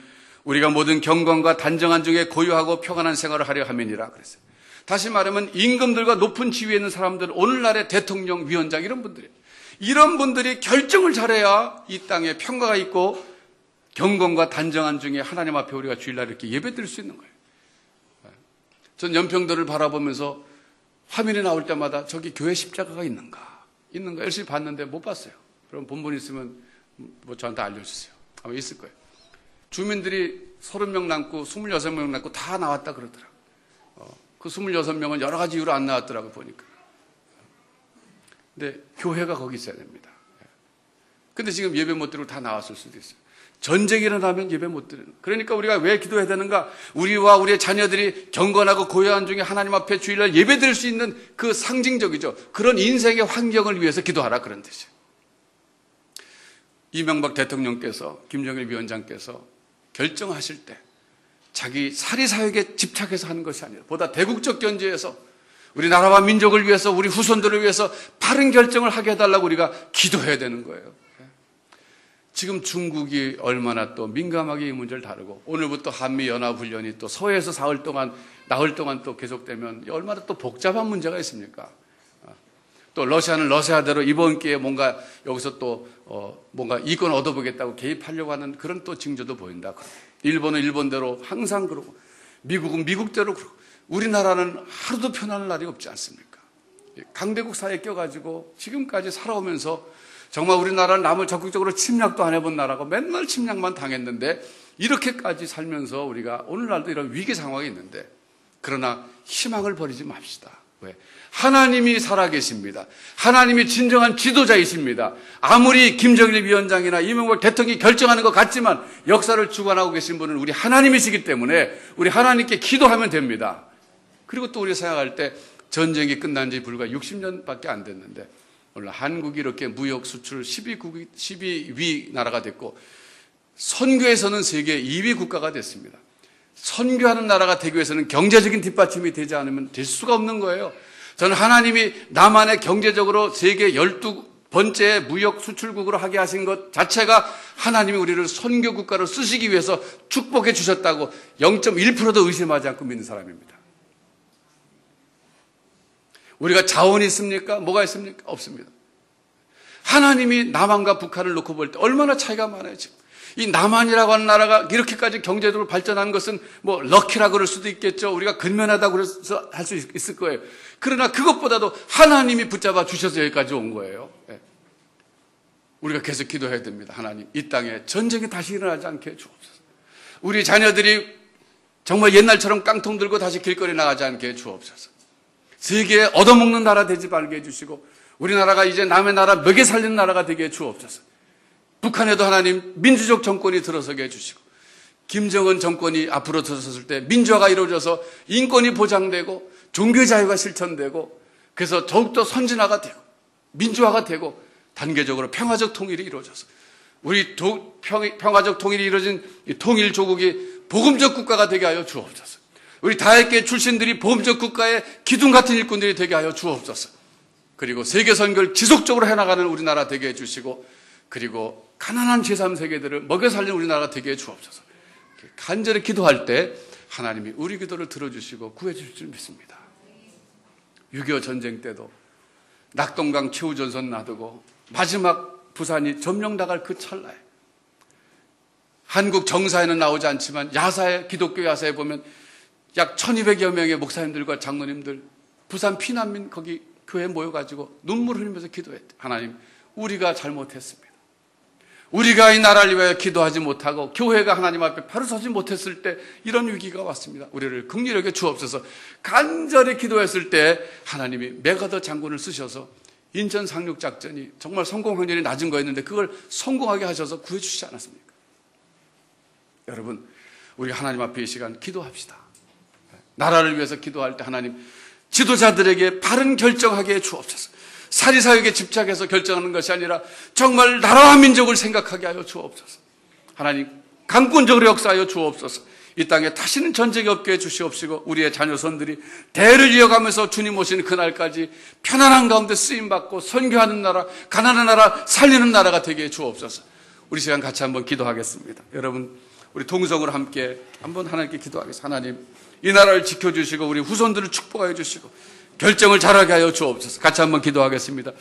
우리가 모든 경건과 단정한 중에 고요하고 평안한 생활을 하려 함이니라 그랬어요. 다시 말하면 임금들과 높은 지위에 있는 사람들, 오늘날의 대통령, 위원장 이런 분들이 결정을 잘해야 이 땅에 평화가 있고 경건과 단정한 중에 하나님 앞에 우리가 주일날 이렇게 예배드릴 수 있는 거예요. 전 연평도를 바라보면서 화면에 나올 때마다 저기 교회 십자가가 있는가 열심히 봤는데 못 봤어요. 그럼 본문 있으면 뭐 저한테 알려주세요. 아마 있을 거예요. 주민들이 30명 남고 26명 남고 다 나왔다 그러더라고요. 그 26명은 여러 가지 이유로 안 나왔더라고요, 보니까. 근데 교회가 거기 있어야 됩니다. 근데 지금 예배 못 드리고 다 나왔을 수도 있어요. 전쟁이 일어나면 예배 못 드리는. 그러니까 우리가 왜 기도해야 되는가? 우리와 우리의 자녀들이 경건하고 고요한 중에 하나님 앞에 주일날 예배 드릴 수 있는 그 상징적이죠. 그런 인생의 환경을 위해서 기도하라, 그런 뜻이에요. 이명박 대통령께서, 김정일 위원장께서 결정하실 때 자기 사리사욕에 집착해서 하는 것이 아니라 보다 대국적 견제에서 우리 나라와 민족을 위해서, 우리 후손들을 위해서 바른 결정을 하게 해달라고 우리가 기도해야 되는 거예요. 지금 중국이 얼마나 또 민감하게 이 문제를 다루고, 오늘부터 한미연합훈련이 또 서해에서 나흘 동안 또 계속되면 얼마나 또 복잡한 문제가 있습니까? 또 러시아는 러시아대로 이번 기회에 뭔가 여기서 또 뭔가 이권 얻어보겠다고 개입하려고 하는 그런 또 징조도 보인다. 일본은 일본대로 항상 그러고, 미국은 미국대로 그러고, 우리나라는 하루도 편안한 날이 없지 않습니까? 강대국 사이에 껴가지고 지금까지 살아오면서 정말 우리나라는 남을 적극적으로 침략도 안 해본 나라고 맨날 침략만 당했는데, 이렇게까지 살면서 우리가 오늘날도 이런 위기 상황이 있는데, 그러나 희망을 버리지 맙시다. 왜? 하나님이 살아계십니다. 하나님이 진정한 지도자이십니다. 아무리 김정일 위원장이나 이명박 대통령이 결정하는 것 같지만 역사를 주관하고 계신 분은 우리 하나님이시기 때문에 우리 하나님께 기도하면 됩니다. 그리고 또 우리 생각할 때 전쟁이 끝난 지 불과 60년밖에 안 됐는데 오늘 한국이 이렇게 무역 수출 12위 나라가 됐고 선교에서는 세계 2위 국가가 됐습니다. 선교하는 나라가 되기 위해서는 경제적인 뒷받침이 되지 않으면 될 수가 없는 거예요. 저는 하나님이 남한의 경제적으로 세계 12번째 무역 수출국으로 하게 하신 것 자체가 하나님이 우리를 선교 국가로 쓰시기 위해서 축복해 주셨다고 0.1%도 의심하지 않고 믿는 사람입니다. 우리가 자원이 있습니까? 뭐가 있습니까? 없습니다. 하나님이 남한과 북한을 놓고 볼 때 얼마나 차이가 많아요, 지금. 이 남한이라고 하는 나라가 이렇게까지 경제적으로 발전한 것은 뭐 럭키라고 그럴 수도 있겠죠. 우리가 근면하다고 그래서 할 수 있을 거예요. 그러나 그것보다도 하나님이 붙잡아 주셔서 여기까지 온 거예요. 우리가 계속 기도해야 됩니다. 하나님, 이 땅에 전쟁이 다시 일어나지 않게 해주옵소서. 우리 자녀들이 정말 옛날처럼 깡통 들고 다시 길거리 나가지 않게 해주옵소서. 세계에 얻어먹는 나라 되지 말게 해주시고 우리나라가 이제 남의 나라 먹여 살리는 나라가 되게 해주옵소서. 북한에도 하나님 민주적 정권이 들어서게 해주시고 김정은 정권이 앞으로 들어섰을 때 민주화가 이루어져서 인권이 보장되고 종교 자유가 실천되고 그래서 더욱더 선진화가 되고 민주화가 되고 단계적으로 평화적 통일이 이루어져서 우리 평화적 통일이 이루어진 이 통일조국이 복음적 국가가 되게 하여 주옵소서. 우리 다윗계 출신들이 복음적 국가의 기둥 같은 일꾼들이 되게 하여 주옵소서. 그리고 세계 선교를 지속적으로 해나가는 우리나라 되게 해주시고 그리고 가난한 제3세계들을 먹여 살리는 우리나라가 되게 해 주옵소서. 간절히 기도할 때 하나님이 우리 기도를 들어주시고 구해주실 줄 믿습니다. 6.25 전쟁 때도 낙동강 최후전선 놔두고 마지막 부산이 점령당할 그 찰나에 한국 정사에는 나오지 않지만 야사에 기독교 야사에 보면 약 1200여 명의 목사님들과 장로님들 부산 피난민 거기 교회에 모여가지고 눈물 흘리면서 기도했대. 하나님, 우리가 잘못했습니다. 우리가 이 나라를 위하여 기도하지 못하고 교회가 하나님 앞에 바로 서지 못했을 때 이런 위기가 왔습니다. 우리를 긍휼히 여겨 주옵소서. 간절히 기도했을 때 하나님이 메가더 장군을 쓰셔서 인천 상륙작전이 정말 성공 확률이 낮은 거였는데 그걸 성공하게 하셔서 구해주시지 않았습니까? 여러분, 우리 하나님 앞에 이 시간 기도합시다. 나라를 위해서 기도할 때 하나님 지도자들에게 바른 결정하게 해 주옵소서. 사리사욕에 집착해서 결정하는 것이 아니라 정말 나라와 민족을 생각하게 하여 주옵소서. 하나님 강권적으로 역사하여 주옵소서. 이 땅에 다시는 전쟁이 없게 해 주시옵시고 우리의 자녀손들이 대를 이어가면서 주님 오시는 그날까지 편안한 가운데 쓰임받고 선교하는 나라, 가난한 나라, 살리는 나라가 되게 해 주옵소서. 우리 시간 같이 한번 기도하겠습니다. 여러분, 우리 동성으로 함께 한번 하나님께 기도하겠습니다. 하나님, 이 나라를 지켜주시고 우리 후손들을 축복하여 주시고 결정을 잘하게 하여 주옵소서. 같이 한번 기도하겠습니다.